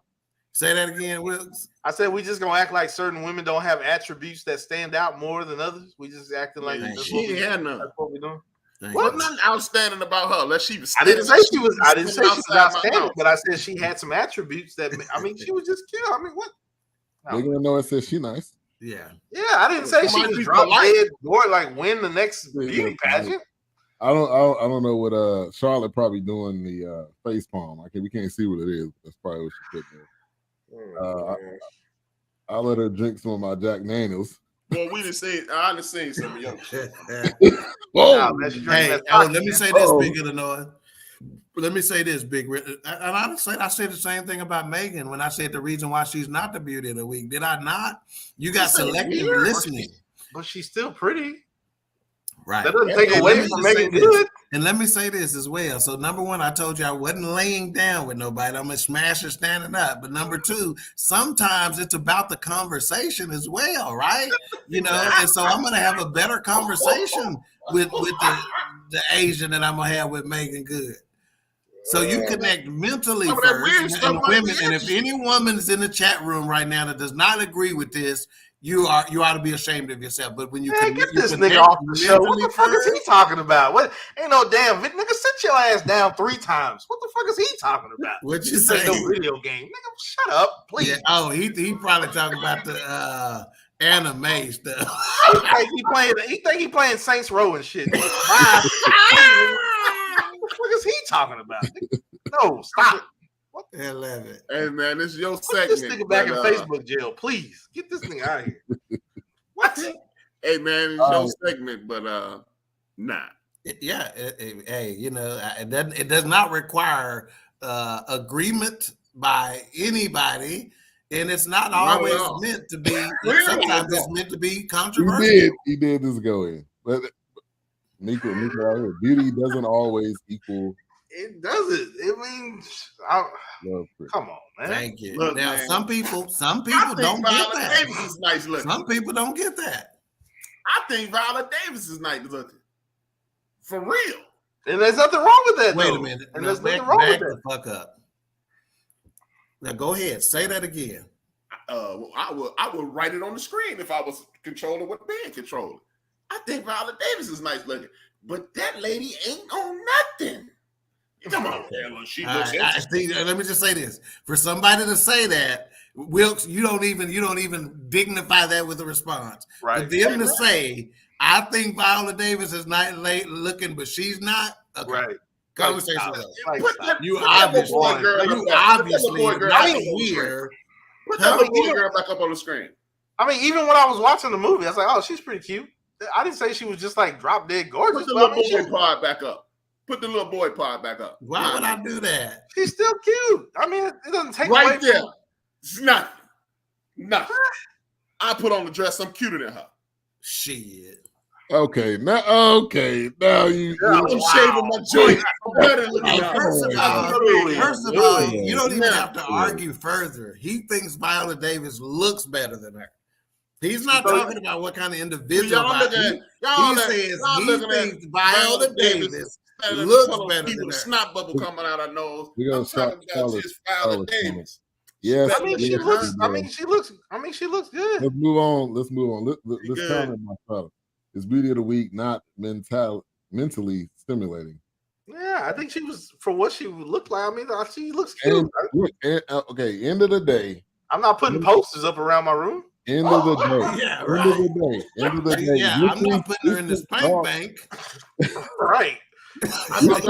Say that again, Wilkes. I said we just gonna act like certain women don't have attributes that stand out more than others. We just acting like she ain't had none. That's what we doing. What? Nothing outstanding about her. Unless she was. I didn't say she was outstanding, but I said she had some attributes that. I mean, she was just cute. I mean, what? They're gonna know it says she nice. Yeah. Yeah, I didn't say she was drop dead or like win the next beauty pageant. I don't know what Charlotte probably doing the face palm. We can't see what it is. That's probably what she put there. I'll let her drink some of my Jack Daniels. Well, we didn't say. I didn't say some of your shit. Hey, let me say this, Big Illinois. Let me say this, Big. And I said the same thing about Meagan when I said the reason why she's not the beauty of the week. Did I not? You got selective listening. But she's still pretty. Right. That doesn't take away from Meagan Good. And let me say this as well. So number one, I told you I wasn't laying down with nobody. I'm a smasher standing up. But number two, sometimes it's about the conversation as well, right? You know, and so I'm gonna have a better conversation with the Asian that I'm gonna have with Meagan Good. So you connect mentally first, and women. And if any woman is in the chat room right now that does not agree with this, you ought to be ashamed of yourself. But when you get this nigga off the show, what the fuck is he talking about? What ain't no damn nigga? Sit your ass down 3 times. What the fuck is he talking about? What you say? No video game, nigga. Shut up, please. Yeah. Oh, he probably talking about the anime stuff. He think he playing Saints Row and shit. What the fuck is he talking about? No, stop. I love it. Hey man, this is your segment. Put this nigga back in Facebook jail, please. Get this nigga out of here. What? Hey man, it's your segment, but nah. Hey, you know, it does not require agreement by anybody, and it's not always meant to be. Sometimes it's meant to be controversial. He did just go in, but Nico out here. Beauty doesn't always equal. It doesn't. It means, come on, man. Thank you. Look, now, man, some people don't get that. Davis is nice looking. Some people don't get that. I think Viola Davis is nice looking. For real. And there's nothing wrong with that. Wait a minute. And there's nothing wrong with that. The fuck up. Now go ahead. Say that again. I would write it on the screen if I was controlling what being controlling. I think Viola Davis is nice looking, but that lady ain't on nothing. Come on, she looks let me just say this: for somebody to say that, Wilkes, you don't even dignify that with a response. Right. For them to say, "I think Viola Davis is not late looking, but she's not." Okay. Right. Conversation. You obviously not here. Put that little boy girl back up on the screen. I mean, even when I was watching the movie, I was like, "Oh, she's pretty cute." I didn't say she was just like drop dead gorgeous. Put the little boy pod back up. Put the little boy pod back up. Why would I do that? She's still cute. I mean, it doesn't take right away there. It's nothing. Nothing. I put on the dress. I'm cuter than her. Shit. Okay, now you. I'm shaving my joint. First of all, you don't even have to argue further. He thinks Viola Davis looks better than her. He's not talking about what kind of individual. He says he thinks Viola Davis looks better than her. Snot bubble coming out her nose. We're gonna stop Viola Davis. Yes, she looks good. Let's move on. Let's comment my fellow. It's beauty of the week, not mentally stimulating. Yeah, I think she was for what she looked like. I mean, she looks cute. Okay, end of the day. I'm not putting posters up around my room. End of the day. End of the day. Yeah, I'm not putting her in the spank bank. Right. I'm not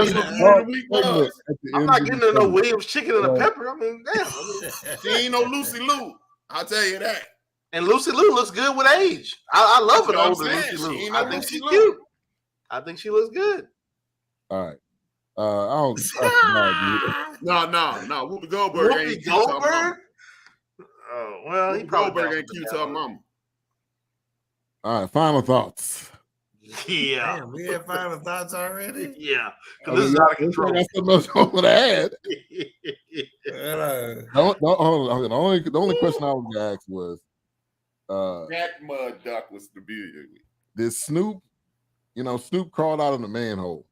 getting her no Williams chicken and a pepper. I mean, damn. She ain't no Lucy Liu. I'll tell you that. And Lucy Liu looks good with age. I love it older Lucy Liu. I think she's cute. I think she looks good. All right. I don't. No. Whoopi Goldberg ain't cute. Oh well, he probably Goldberg ain't cute to her mama. All right. Final thoughts. Yeah. Damn, we have final thoughts already. Yeah, because this is out of control. That's the most I would add. The only question I was gonna ask was, that mud duck was the beauty. Did Snoop? Snoop crawled out of the manhole.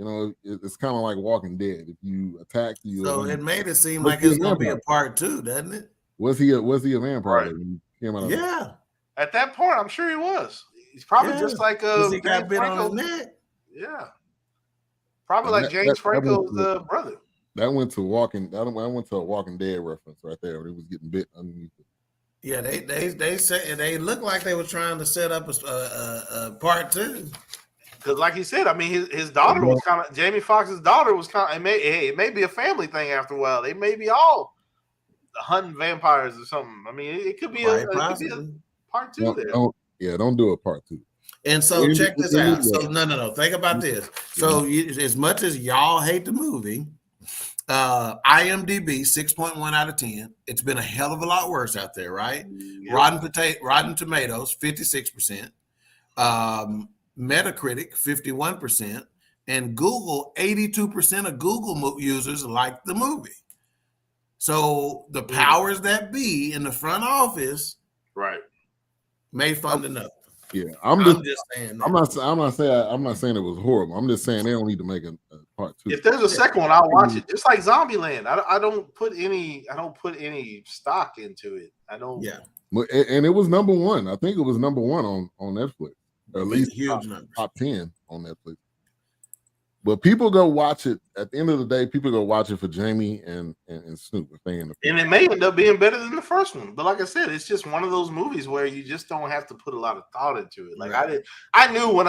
You know, it's kind of like Walking Dead. If you attack, you. So it made it seem like it's going to be a part 2, doesn't it? Was he a vampire? Right. When he came out yeah. At that point, I'm sure he was. He's probably just like he got bit on his neck. Yeah. Probably like James Franco's brother. That went to I went to a Walking Dead reference right there when he was getting bit underneath it. Yeah, they say they looked like they were trying to set up a part 2. Because, like he said, I mean, his daughter was kind of Jamie Foxx's daughter was kind of. It may be a family thing after a while. They may be all hunting vampires or something. I mean, it could be a part 2 there. Don't do a part 2. And so check this out. So no. Think about this. So as much as y'all hate the movie, IMDb 6.1 out of 10. It's been a hell of a lot worse out there, right? Yeah. Rotten Tomatoes 56%, Metacritic 51%, and Google 82% of Google users like the movie. So the powers that be in the front office, right, may fund enough. Yeah, I'm just saying. I'm not saying it was horrible. I'm just saying they don't need to make a part 2. If there's a second one, I'll watch it. Just like Zombieland, I don't put any stock into it. I don't. Yeah, and it was number 1. I think it was number 1 on Netflix, or at least huge top 10 on Netflix. But people go watch it. At the end of the day, people go watch it for Jamie and Snoop. And it may end up being better than the first one. But like I said, it's just one of those movies where you just don't have to put a lot of thought into it. Like I knew when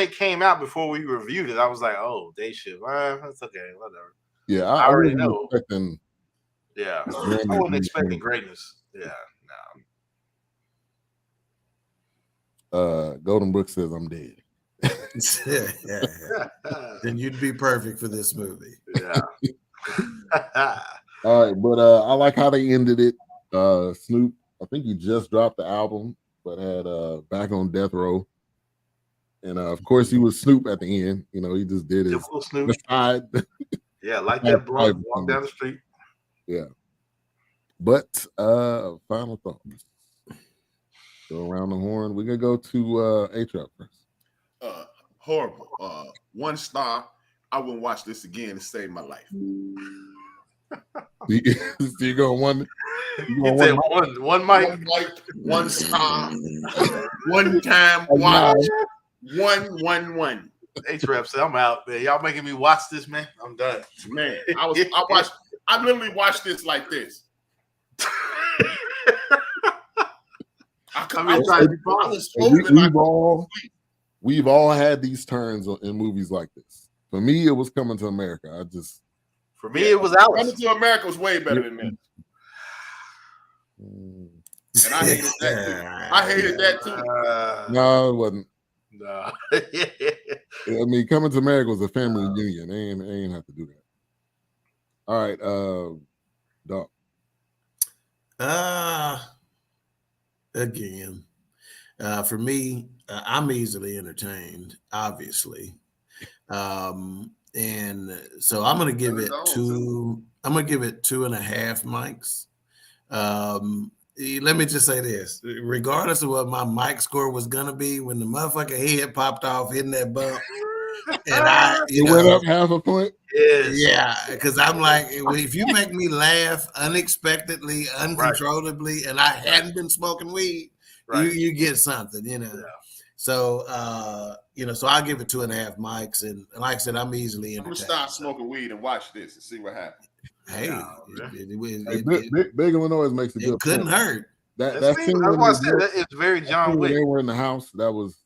it came out before we reviewed it, I was like, oh, day shift. That's okay, whatever. Yeah, I already know. Yeah, I wasn't expecting greatness. Yeah, no. Golden Brook says I'm dead. yeah. Then you'd be perfect for this movie. Yeah. All right, but I like how they ended it. Snoop, I think he just dropped the album, but had Back on Death Row. And of course he was Snoop at the end. You know, he just did his side. Yeah, like that blunt walk down the street. Yeah. But final thoughts. Go around the horn. We're gonna go to A-Trap first. Horrible. 1 star. I wouldn't watch this again to save my life. You go one. One mic. 1 star. 1 time watch. 1. A-Trap said, I'm out, man. Y'all making me watch this, man. I'm done. Man, I literally watched this like this. We've all had these turns in movies like this. For me, it was Coming to America. For me, it was Alice. Coming to America was way better than this. And I hated that too. I hated that too. No, it wasn't. No. I mean, Coming to America was a family reunion. They ain't have to do that. All right, Doc. Again, for me, I'm easily entertained, obviously, and so I'm gonna give it 2. I'm gonna give it 2.5 mics. Let me just say this: regardless of what my mic score was gonna be, when the motherfucker head popped off hitting that bump, and it went up 0.5 point. Yes. Yeah, because I'm like, if you make me laugh unexpectedly, uncontrollably, and I hadn't been smoking weed, you get something, you know. Yeah. So, so I'll give it 2.5 mics, and like I said, I'm easily entertained. I'm gonna stop smoking weed and watch this and see what happens. Hey, Big Illinois makes a good. It couldn't hurt. That's why I said it's very John Wick. They were in the house. That was.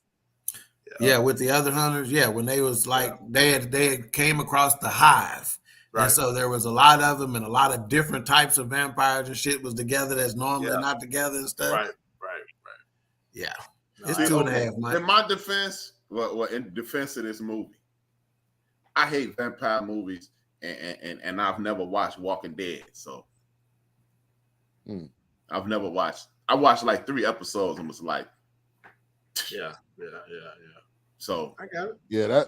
Yeah, with the other hunters. Yeah, when they was like they had came across the hive, and so there was a lot of them and a lot of different types of vampires and shit was together that's normally not together and stuff. Right. Yeah, it's 2.5 mics. In my defense, in defense of this movie, I hate vampire movies, and I've never watched Walking Dead, so I've never watched. I watched like 3 episodes and was like, yeah. So I got it. Yeah,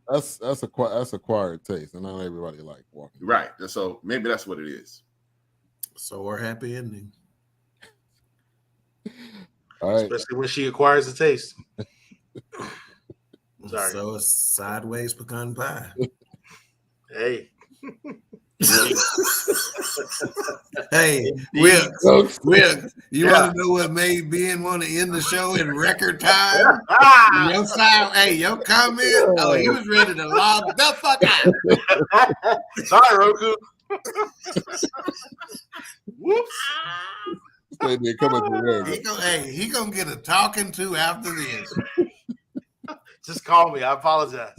that's acquired taste, and not everybody like Walking. Right. So maybe that's what it is. So we're happy ending. All right. Especially when she acquires the taste. Sorry. So it's sideways pecan pie. Hey. Hey, Will, you want to know what made Ben want to end the show in record time? Your side, hey, your comment. Oh, he was ready to log the fuck out. Sorry, Roku. Whoops. He gonna get a talking to after this. Just call me. I apologize.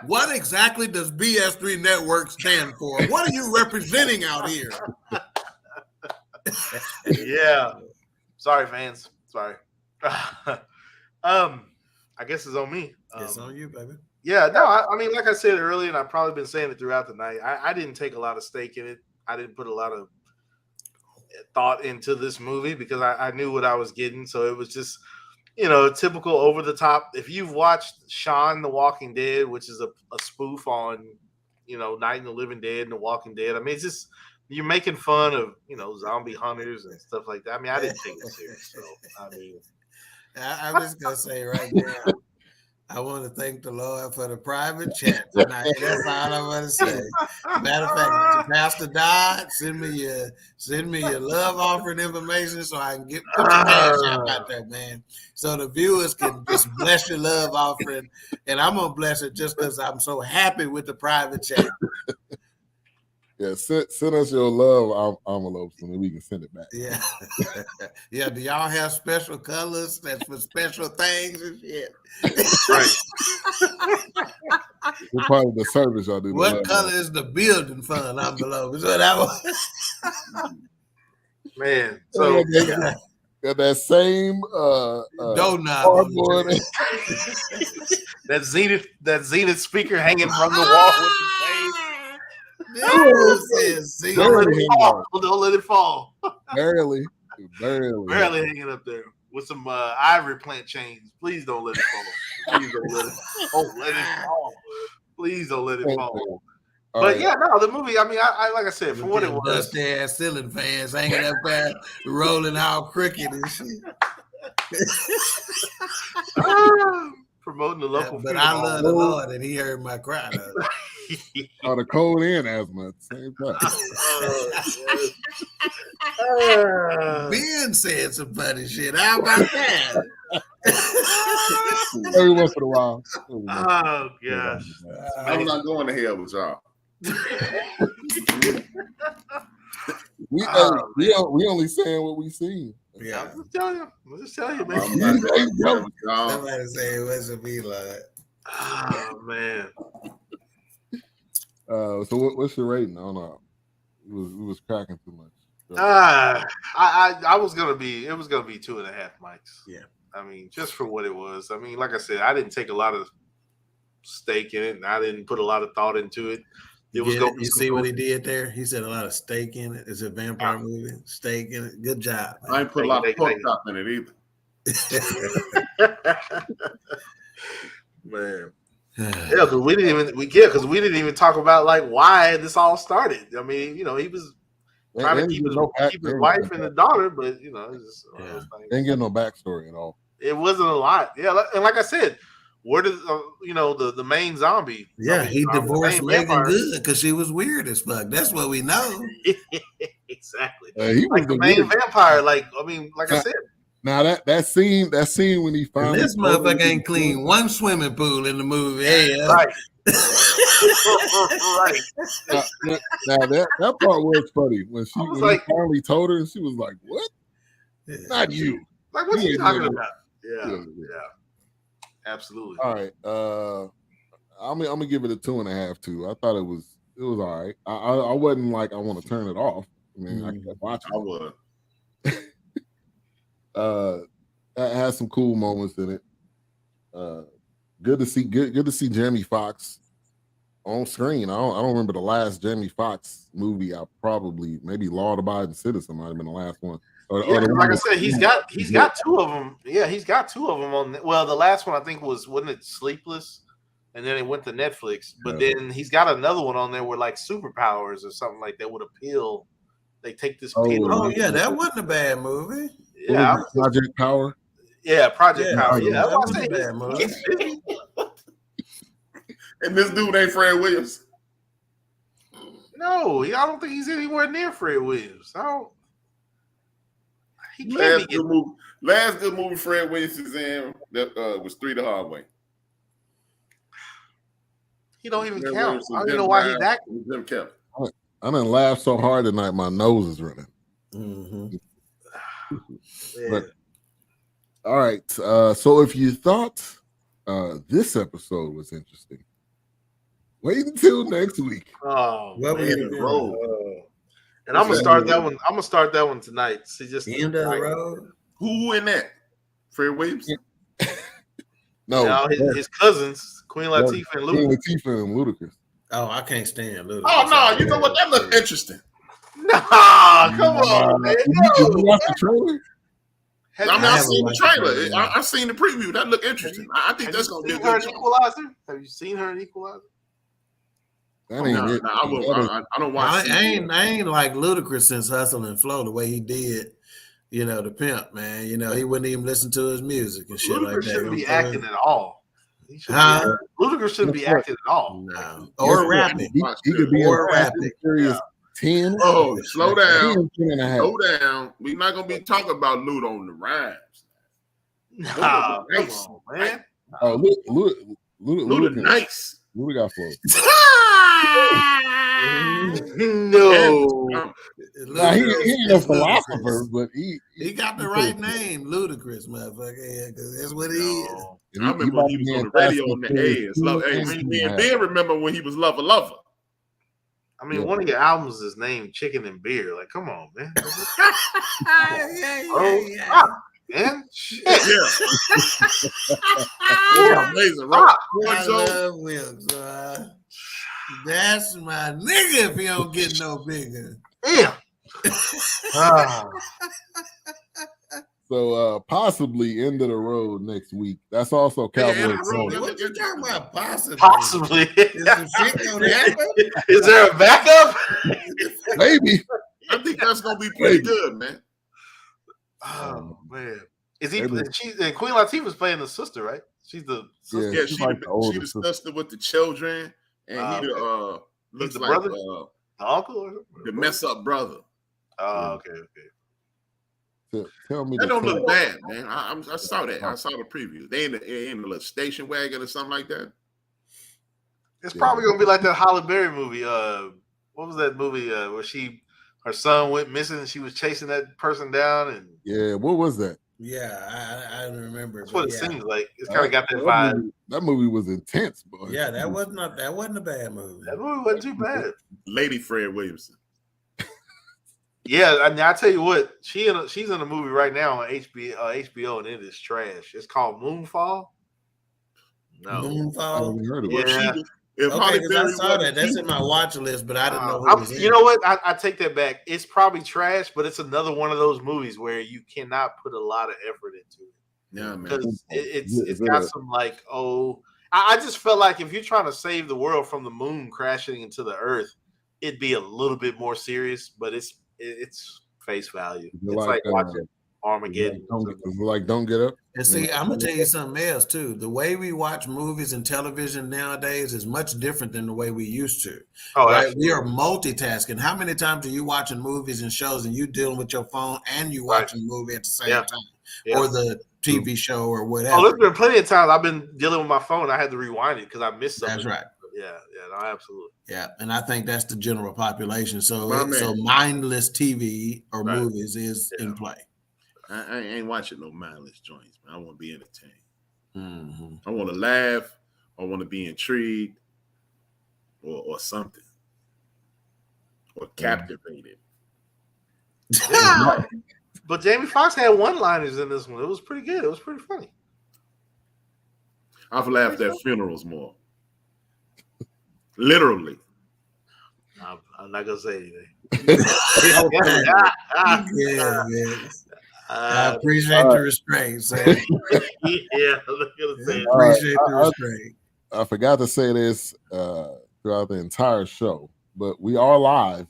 What exactly does BS3 Network stand for? What are you representing out here? Yeah. Sorry, fans. Sorry. I guess it's on me. It's on you, baby. Yeah, no, I mean, like I said earlier, and I've probably been saying it throughout the night, I didn't take a lot of stake in it. I didn't put a lot of thought into this movie because I knew what I was getting. So it was just, typical over the top. If you've watched Shaun the Walking Dead, which is a spoof on, Night of the Living Dead and The Walking Dead, I mean, it's just, you're making fun of, zombie hunters and stuff like that. I mean, I didn't take it serious. So, I mean, I'm just going to say right now, I want to thank the Lord for the private chat tonight. That's all I want to say. Matter of fact, Pastor Dodd, send me your love offering information so I can put your cash out there, man. So the viewers can just bless your love offering, and I'm gonna bless it just because I'm so happy with the private chat. Yeah, send us your love envelopes and then we can send it back. Yeah. Yeah, do y'all have special colors that's for special things and shit? Right. What part of the service y'all do? What color is the building fund envelope? Is what I want. Man, so got that same doorknob. that Zenith speaker hanging from the wall with the face. Don't let it fall. Barely hanging up there with some ivory plant chains. Please don't let it fall. Please don't let it fall. Please don't let it fall. But right. Yeah, no, the movie. I mean, I like I said, for what it was, dusty ass ceiling fans hanging up there, rolling out cricket and shit. Promoting the local. But I love the Lord, and He heard my cry. The cold and asthma at the same time. Ben said some funny shit. How about that? Every once in a while. Oh gosh, I'm not going to hell with y'all. We only saying what we see. Yeah, I'm just telling you, man. Somebody say what's it be like? Oh man. So what's your rating? I don't know. It was cracking too much. So. I was gonna be. It was gonna be 2.5 mics. Yeah. I mean, just for what it was. I mean, like I said, I didn't take a lot of stake in it, and I didn't put a lot of thought into it. You see what he did there? He said a lot of steak in it. It's a vampire movie. Steak in it. Good job. Man. I ain't put a lot of pork chop in it either. Man. Yeah, because we didn't even talk about like why this all started. I mean, he was trying to keep his wife and the daughter, but it's just didn't get no backstory at all. It wasn't a lot. Yeah, and like I said, where did the main zombie? Yeah, he divorced Meagan Good because she was weird as fuck. That's what we know. Exactly. He was the main vampire. Like I said. Now that scene when he finally this motherfucker ain't clean one swimming pool in the movie. Hey, right. Right. Now that part was funny when he finally told her, and she was like, "What? Not you? Like what you talking about?" Yeah. Absolutely. All right. I'm gonna give it a 2.5 too. I thought it was all right. I wasn't like I want to turn it off. I mean, I kept watching. I would. It has some cool moments in it. Good to see Jamie Foxx on screen. I don't remember the last Jamie Foxx movie. Maybe Law Abiding Citizen might have been the last one. Like I said, he's got 2 of them. Yeah, he's got 2 of them on. Well, the last one I think wasn't it Sleepless, and then it went to Netflix. But then he's got another one on there where like superpowers or something like that would appeal. They take this. Oh yeah, that wasn't a bad movie. Yeah, Project Power. Yeah, Project Power. Yeah, that wasn't a bad movie. And this dude ain't Fred Williams. No, I don't think he's anywhere near Fred Williams. He Last good movie Fred Williams is in that was 3 the Hard Way. He don't even Fred count. Williams I don't and even know Jim why he's Brown acting. and Jim Kelly. I done laughed so hard tonight, my nose is running. Mm-hmm. Yeah. But, all right. So if you thought this episode was interesting, wait until next week. Oh, What we man. in the road? And I'm gonna start that one. I'm gonna start that one tonight. See, just The end of the road. Who in that? Fred Williams? No, now his cousins, Queen Latifah and Queen Luke. Latifah and Ludacris. Oh, I can't stand Luke. Oh no, you know what? That look interesting. Nah, come on, man. You watch the trailer? I mean, I've seen the trailer. trailer. I've seen the preview. That look interesting. I think that's gonna be a Have you good seen her in show. Equalizer? Have you seen her in Equalizer? That ain't it. I don't watch. I ain't like Ludacris since Hustle and Flow the way he did, the pimp, man. He wouldn't even listen to his music and shit like Ludacris that. shouldn't be acting at all. Ludacris shouldn't be acting at all. No. Or rapping. He could be Or in Fast rapping. and Furious 10. Oh, slow down. 10 and a half. Slow down. We're not gonna be talking about Lud on the rhymes. Nah, come on, man. Oh, Luda nice. Luda got flow. No. Nah, he ain't a philosopher, but he got the right name, Ludacris, motherfucker. Yeah, because that's what he is. I remember when he was on the radio on the air. Me and Ben remember when he was Lover. I mean, one of your albums is named Chicken and Beer. Like, come on, man. Man. Shit. Yeah, amazing, right? I love Wilkes. That's my nigga if he don't get no bigger. Damn. So possibly end of the road next week. That's also Cowboy. What you talking about? Possibly. Possibly. Is the shit gonna happen? Is there a backup? Maybe. I think that's gonna be pretty good, man. Oh man. Is he? And Queen Latifah's playing the sister, right? She's the sister. Yeah, she the sister with the children, and he looks the like brother? The uncle or the mess up brother. Oh, okay. Tell me That don't look bad, man. I saw that. I saw the preview. They in a little station wagon or something like that. It's probably gonna be like that Halle Berry movie. What was that movie where her son went missing and she was chasing that person down? And yeah, what was that? Yeah, I don't remember. That's what it seems like. It's kind of got that vibe. That movie was intense, boy. Yeah, that wasn't a bad movie. That movie wasn't too bad. Lady Fred Williamson. Yeah, I mean, I tell you what, she's in a movie right now on HBO, and it is trash. It's called Moonfall. No, Moonfall. I haven't heard of it. Yeah. Okay, because I saw that. That's in my watch list, but I didn't know who was in it. You know what? I take that back. It's probably trash, but it's another one of those movies where you cannot put a lot of effort into it. Yeah, man. Because it's got some like, I just felt like if you're trying to save the world from the moon crashing into the earth, it'd be a little bit more serious, but it's face value. It's like watching Armageddon. Don't get up. And see, I'm gonna tell you something else too. The way we watch movies and television nowadays is much different than the way we used to. Oh, right? We are multitasking. How many times are you watching movies and shows and you dealing with your phone and you watching the movie at the same time, or the TV show or whatever? Oh, there's been plenty of times I've been dealing with my phone. I had to rewind it because I missed something. That's right. Yeah, no, absolutely. Yeah, and I think that's the general population. So mindless TV or movies is in play. I ain't watching no mindless joints, man. I want to be entertained. Mm-hmm. I want to laugh. I want to be intrigued, or something, or captivated. But Jamie Foxx had one-liners in this one. It was pretty good. It was pretty funny. I've laughed at funerals more. Literally. I'm not gonna say anything. Yeah, man. I appreciate the restraint, Sam. Yeah, I'm not gonna say it. Appreciate the restraint. I forgot to say this throughout the entire show, but we are live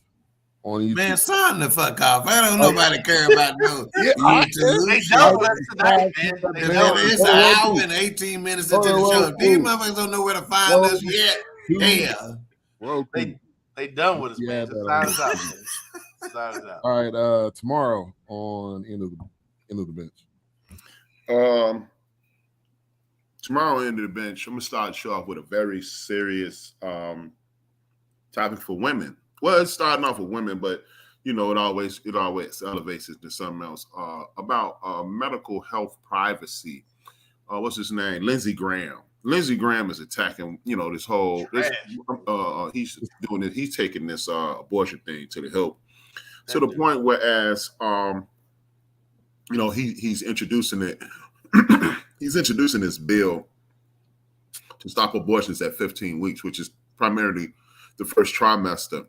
on YouTube. Man, sign the fuck off. I don't nobody care about no YouTube. They doubled us tonight, man. It's an hour and 18 minutes into the show. These motherfuckers don't know where to find us yet. Hell. They done with us, man. Just sign us out, man. Sign us out. All right, tomorrow on End of the Bench. Tomorrow, End of the Bench, I'm gonna start the show off with a very serious topic for women. Well, it's starting off with women, but you know, it always elevates it to something else. About medical health privacy. What's his name? Lindsey Graham. Lindsey Graham is attacking, you know, he's doing it. He's taking this abortion thing to the hilt, to the point whereas, you know, he's introducing it. He's introducing this bill to stop abortions at 15 weeks, which is primarily the first trimester.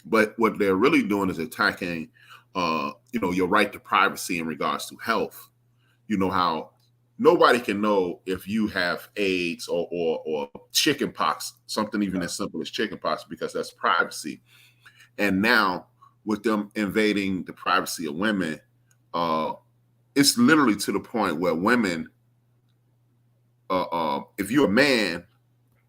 But what they're really doing is attacking, you know, your right to privacy in regards to health. You know how nobody can know if you have AIDS or chicken pox, something even as simple as chicken pox, because that's privacy. And now with them invading the privacy of women, it's literally to the point where women, if you're a man,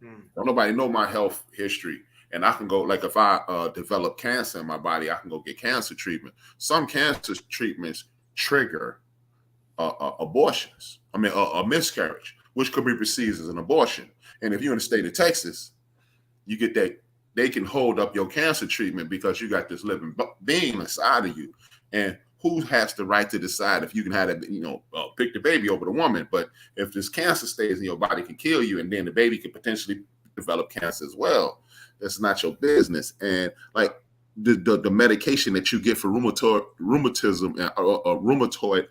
don't nobody know my health history. And I can go, like if I develop cancer in my body, I can go get cancer treatment. Some cancer treatments trigger abortions. I mean, a miscarriage, which could be perceived as an abortion. And if you're in the state of Texas, you get that they can hold up your cancer treatment because you got this living being inside of you. And who has the right to decide if you can have that, you know, pick the baby over the woman? But if this cancer stays in your body, it can kill you, and then the baby could potentially develop cancer as well. That's not your business. And like the medication that you get for rheumatism and rheumatoid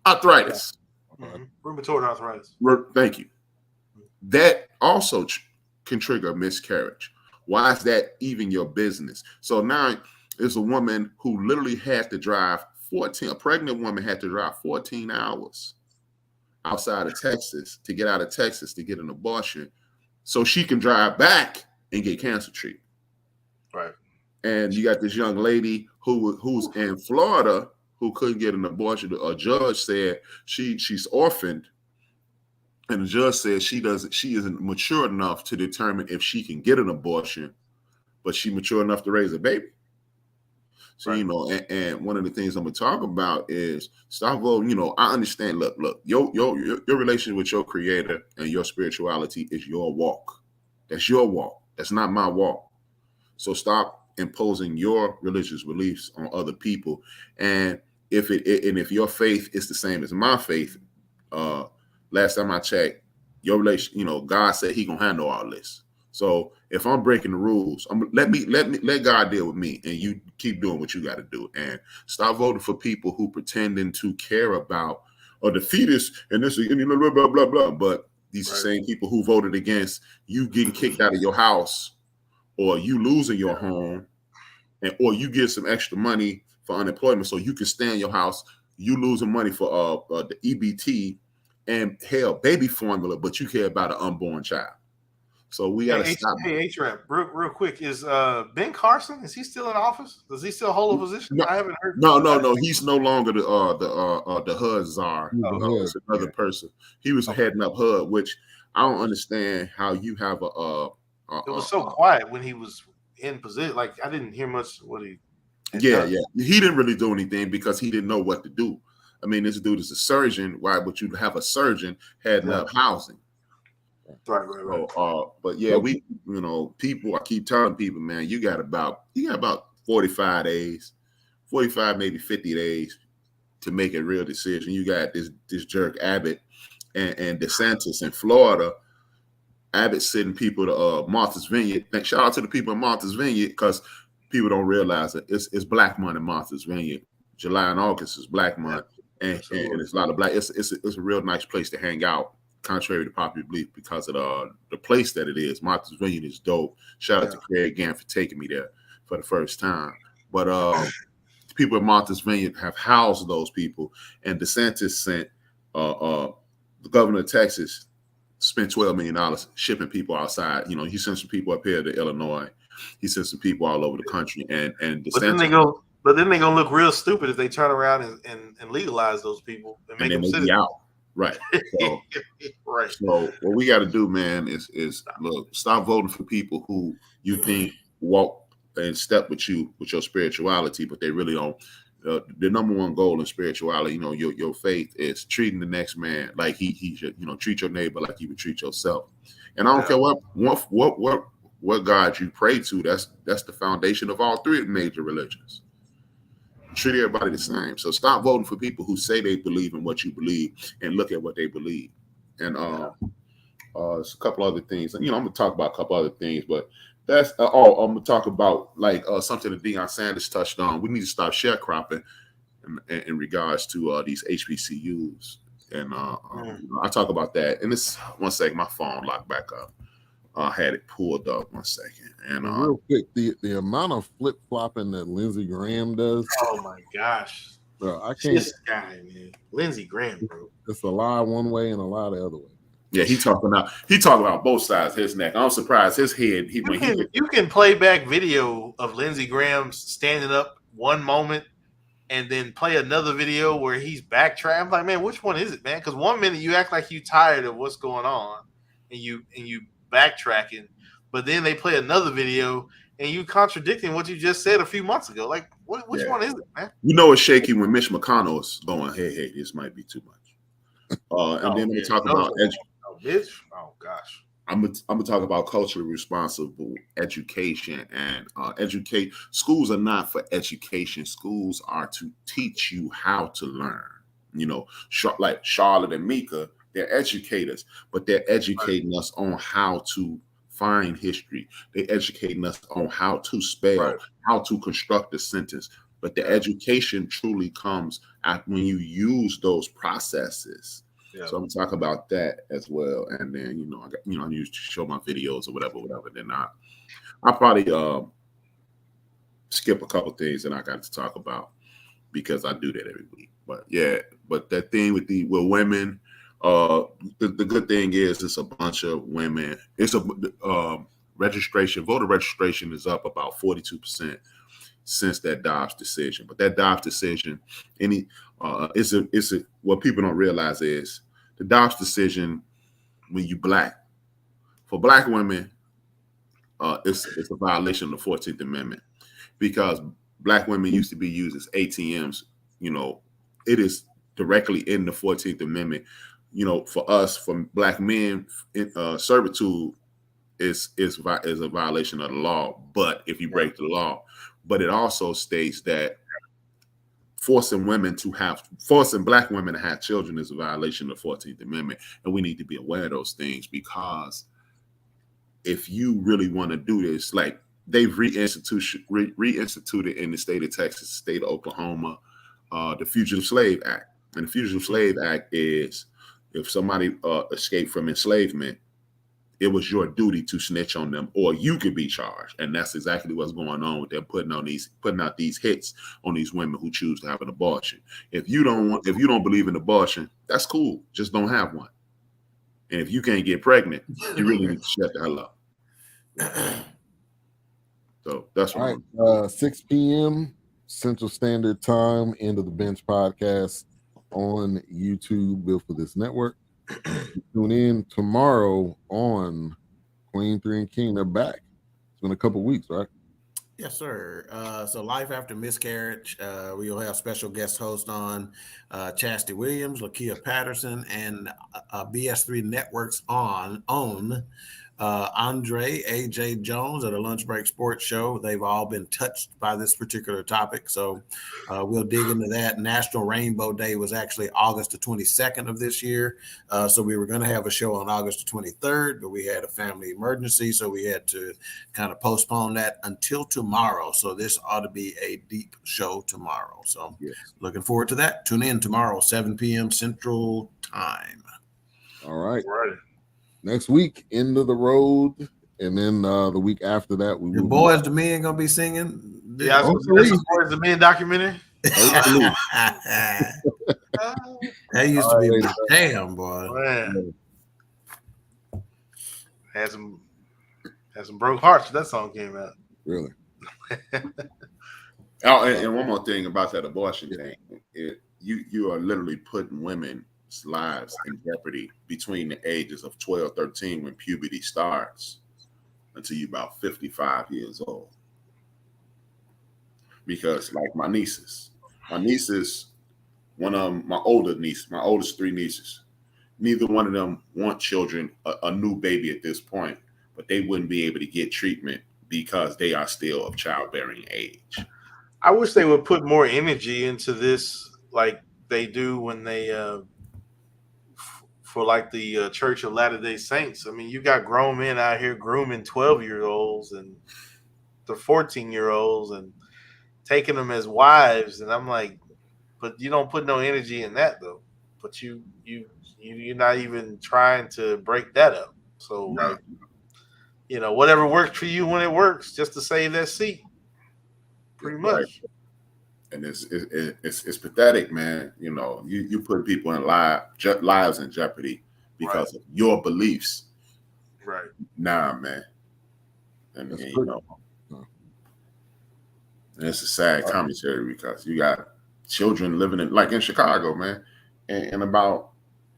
arthritis. Mm-hmm. Rheumatoid arthritis. Thank you. That also can trigger a miscarriage. Why is that even your business? So now there's a woman who literally had to drive a pregnant woman had to drive 14 hours outside of Texas to get out of Texas to get an abortion so she can drive back and get cancer treatment. Right. And you got this young lady who's in Florida who couldn't get an abortion. A judge said she's orphaned, and the judge said she isn't mature enough to determine if she can get an abortion, but she's mature enough to raise a baby. So, you know, and one of the things I'm gonna talk about is stop voting. You know, I understand. Look, your relationship with your creator and your spirituality is your walk. That's your walk. That's not my walk. So stop imposing your religious beliefs on other people. And if your faith is the same as my faith, last time I checked, your relation, you know, God said He gonna handle all this. So if I'm breaking the rules, let God deal with me, and you keep doing what you got to do, and stop voting for people who pretending to care about the fetus and this, and blah blah blah blah. But these same people who voted against you getting kicked out of your house, or you losing your home, or you get some extra money for unemployment so you can stay in your house, you losing money for the EBT and hell baby formula, but you care about an unborn child. So we got to stop. Hey, H-Rap, real quick, is Ben Carson, is he still in office? Does he still hold a position? No, I haven't heard. No. He's no longer the HUD czar. It's another person. He was heading up HUD, which I don't understand how you have it was so quiet when he was in position. Like I didn't hear much what he. Yeah. He didn't really do anything because he didn't know what to do. I mean, this dude is a surgeon. Why would you have a surgeon heading up housing? Right. So, but yeah, we, you know, people. I keep telling people, man, you got about 45 days, 45 maybe 50 days to make a real decision. You got this jerk Abbott and DeSantis in Florida. Abbott sending people to Martha's Vineyard. Shout out to the people in Martha's Vineyard because people don't realize it. It's Black month in Martha's Vineyard. July and August is Black month, and it's a lot of Black. It's a real nice place to hang out. Contrary to popular belief, because of the place that it is. Martha's Vineyard is dope. Shout out to Craig again for taking me there for the first time. But people at Martha's Vineyard have housed those people, and DeSantis sent the governor of Texas spent $12 million shipping people outside. You know, he sent some people up here to Illinois, He sent some people all over the country, and but then they go. But then they're gonna look real stupid if they turn around and legalize those people and make them be out. Right. So, right. So what we got to do, man, is look, stop voting for people who you think walk and step with you with your spirituality, but they really don't. The number one goal in spirituality, your faith is treating the next man like he should, treat your neighbor like you would treat yourself. And I don't care what God you pray to. That's the foundation of all three major religions. Treat everybody the same. So stop voting for people who say they believe in what you believe and look at what they believe. And there's a couple other things. I'm gonna talk about a couple other things, but that's I'm gonna talk about like something that Deion Sanders touched on. We need to stop sharecropping in regards to these HBCUs. And I talk about that. And this 1 second, my phone locked back up. I had it pulled up 1 second. And real quick, the amount of flip flopping that Lindsey Graham does. Oh my gosh, bro! I can't. This guy, man, Lindsey Graham, bro. It's a lie one way and a lie the other way. Yeah, he talking about both sides of his neck. I'm surprised his head. You can play back video of Lindsey Graham standing up one moment and then play another video where he's backtracking. I'm like, man, which one is it, man? Because 1 minute you act like you tired of what's going on and you backtracking, but then they play another video and you contradicting what you just said a few months ago. Like, which one is it, man? It's shaky when Mitch McConnell is going, hey, this might be too much. And then we talk about Mitch. Oh gosh. I'm gonna talk about culturally responsible education and educate. Schools are not for education. Schools are to teach you how to learn. Like Charlotte and Mika, they're educators, but they're educating us on how to find history. They're educating us on how to spell, how to construct a sentence. But the education truly comes when you use those processes. Yeah. So I'm gonna talk about that as well, and then I used to show my videos or whatever. Then I'll probably skip a couple things that I got to talk about because I do that every week. But that thing with women, the good thing is it's a bunch of women. It's a voter registration is up about 42% since that Dobbs decision. But that Dobbs decision, what people don't realize is the Dobbs decision, when you for black women, it's a violation of the 14th Amendment because black women used to be used as ATMs. It is directly in the 14th Amendment. For us, for black men, servitude is a violation of the law. But if you break the law, but it also states that forcing black women to have children is a violation of the 14th Amendment. And we need to be aware of those things because if you really want to do this, like they've reinstituted in the state of Texas, state of Oklahoma, the Fugitive Slave Act. And the Fugitive Slave Act is if somebody escaped from enslavement, it was your duty to snitch on them, or you could be charged. And that's exactly what's going on with them putting out these hits on these women who choose to have an abortion. If you don't believe in abortion, that's cool. Just don't have one. And if you can't get pregnant, you really need to shut the hell up. So that's all right. 6 p.m. Central Standard Time, End of the Bench podcast on YouTube, built for this network. Tune in tomorrow on Queen 3 and King. They're back. It's been a couple weeks, right? Yes, sir. So Life After Miscarriage, we'll have special guest host on Chastity Williams, Lakia Patterson, and BS3 Networks own Andre, AJ Jones at a Lunch Break Sports Show. They've all been touched by this particular topic. So we'll dig into that. National Rainbow Day was actually August the 22nd of this year. So we were going to have a show on August the 23rd, but we had a family emergency. So we had to kind of postpone that until tomorrow. So this ought to be a deep show tomorrow. So looking forward to that. Tune in tomorrow, 7 p.m. Central Time. All right. Next week, End of the Road, and then the week after that, the Boys the Men gonna be singing. Yeah, Boys the Men documentary. That used to be my damn boy. Man. Had some broke hearts when that song came out. Really. Oh, and one more thing about that abortion thing. You are literally putting women's lives in jeopardy between the ages of 12, 13 when puberty starts until you're about 55 years old. Because like my nieces, one of my oldest three nieces, neither one of them want children, a new baby at this point, but they wouldn't be able to get treatment because they are still of childbearing age. I wish they would put more energy into this like they do when they for like the Church of Latter-day Saints. I mean, you got grown men out here grooming 12-year-olds and the 14-year-olds and taking them as wives, and I'm like, but you don't put no energy in that though. But you're not even trying to break that up. So like, whatever works for you when it works, just to save that seat. Pretty much. And it's pathetic, man. You put people in lives in jeopardy because of your beliefs. Right. Nah, man. And and it's a sad commentary because you got children living in Chicago, man. And in about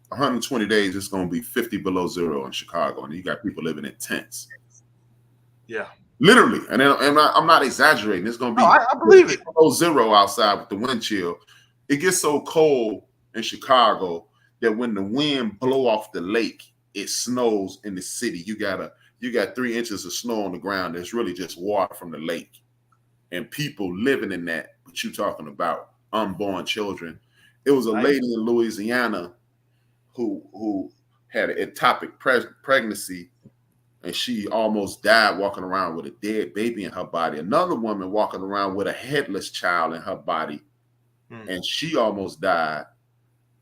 120 days, it's going to be 50 below zero in Chicago, and you got people living in tents. Yeah. Literally, and I'm not exaggerating. It's going to be I believe it. Below zero outside with the wind chill. It gets so cold in Chicago that when the wind blow off the lake, it snows in the city. You got 3 inches of snow on the ground. There's really just water from the lake, and people living in that. What you talking about? Unborn children. It was a lady in Louisiana who had an ectopic pregnancy. And she almost died walking around with a dead baby in her body. Another woman walking around with a headless child in her body, and she almost died.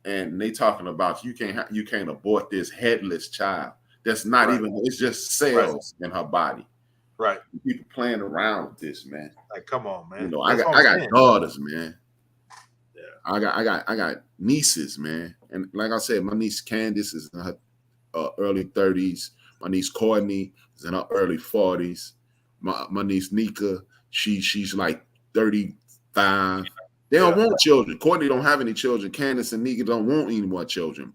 And they talking about you can't abort this headless child. That's not even. It's just cells in her body. Right. People playing around with this, man. Like, come on, man. I got daughters, man. Yeah. I got nieces, man. And like I said, my niece Candace is in her early 30s. My niece Courtney is in her early 40s. My niece Nika, she's like 35. They don't want children. Courtney don't have any children. Candace and Nika don't want any more children.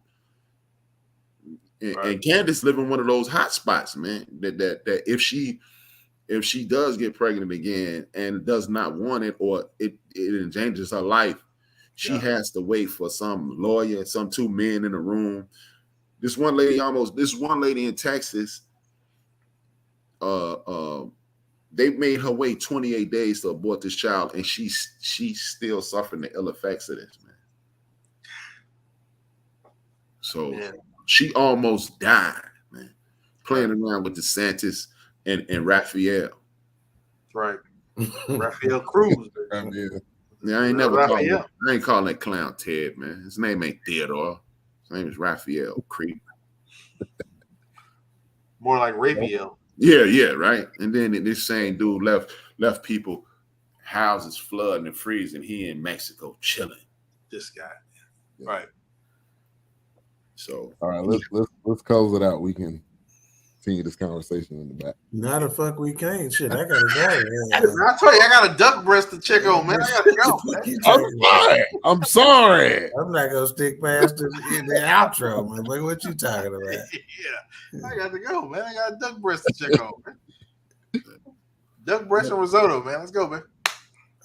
And Candace live in one of those hot spots, man. That if she does get pregnant again and does not want it, or it endangers her life, she has to wait for some lawyer, two men in the room. This one lady in Texas, they made her wait 28 days to abort this child, and she's still suffering the ill effects of this, man. So she almost died, man, playing around with DeSantis and Raphael. Right. Raphael Cruz. Yeah, I ain't calling that clown Ted, man. His name ain't Theodore. His name is Raphael, creep. More like Raphael. Yeah, right. And then this same dude left people houses flooding and freezing. He in Mexico chilling. This guy, right? So, all right, let's close it out. We can continue this conversation in the back. Not the fuck we can't. Shit, I gotta go. I tell you, I got a duck breast to check on, man. I gotta go. I'm sorry. I'm not gonna stick past the outro, man. Look what you talking about. Yeah, I got to go, man. I got a duck breast to check on, man. Duck breast and risotto, man. Let's go, man.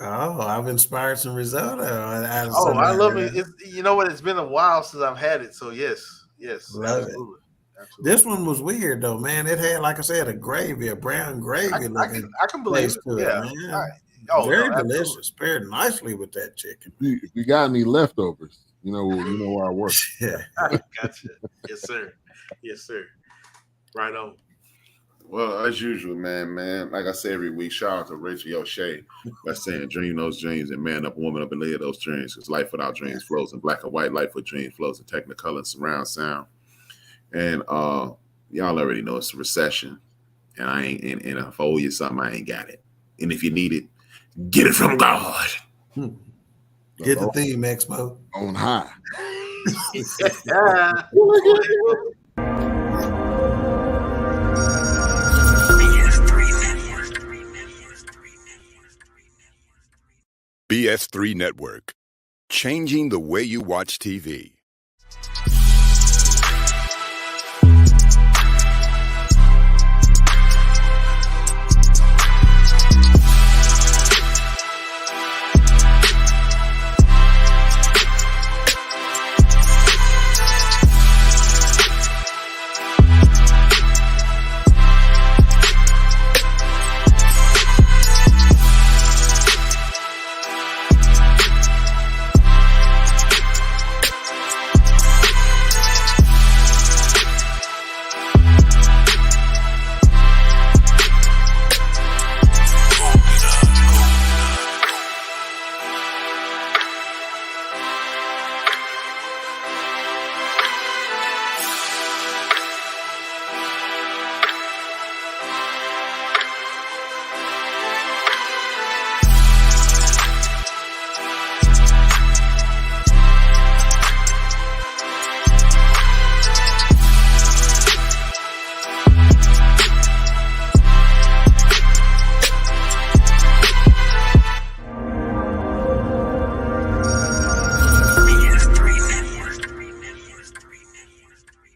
Oh, I've inspired some risotto. I love it. You know what? It's been a while since I've had it, so yes, love it. Absolutely. This one was weird though, man. It had, like I said, a brown gravy. I can believe it. Man. Very delicious. Paired nicely with that chicken. If you got any leftovers, you know where I work. Yeah, gotcha. Yes, sir. Right on. Well, as usual, man. Like I say every week, shout out to Richie O'Shea by saying, "Dream those dreams and man up, woman up, and live those dreams." Because life without dreams flows in black and white. Life with dreams flows in technicolor and surround sound. And y'all already know it's a recession, and I ain't. And if I owe you something, I ain't got it. And if you need it, get it from God. Get the theme, Expo. On high. BS3 Network, changing the way you watch TV.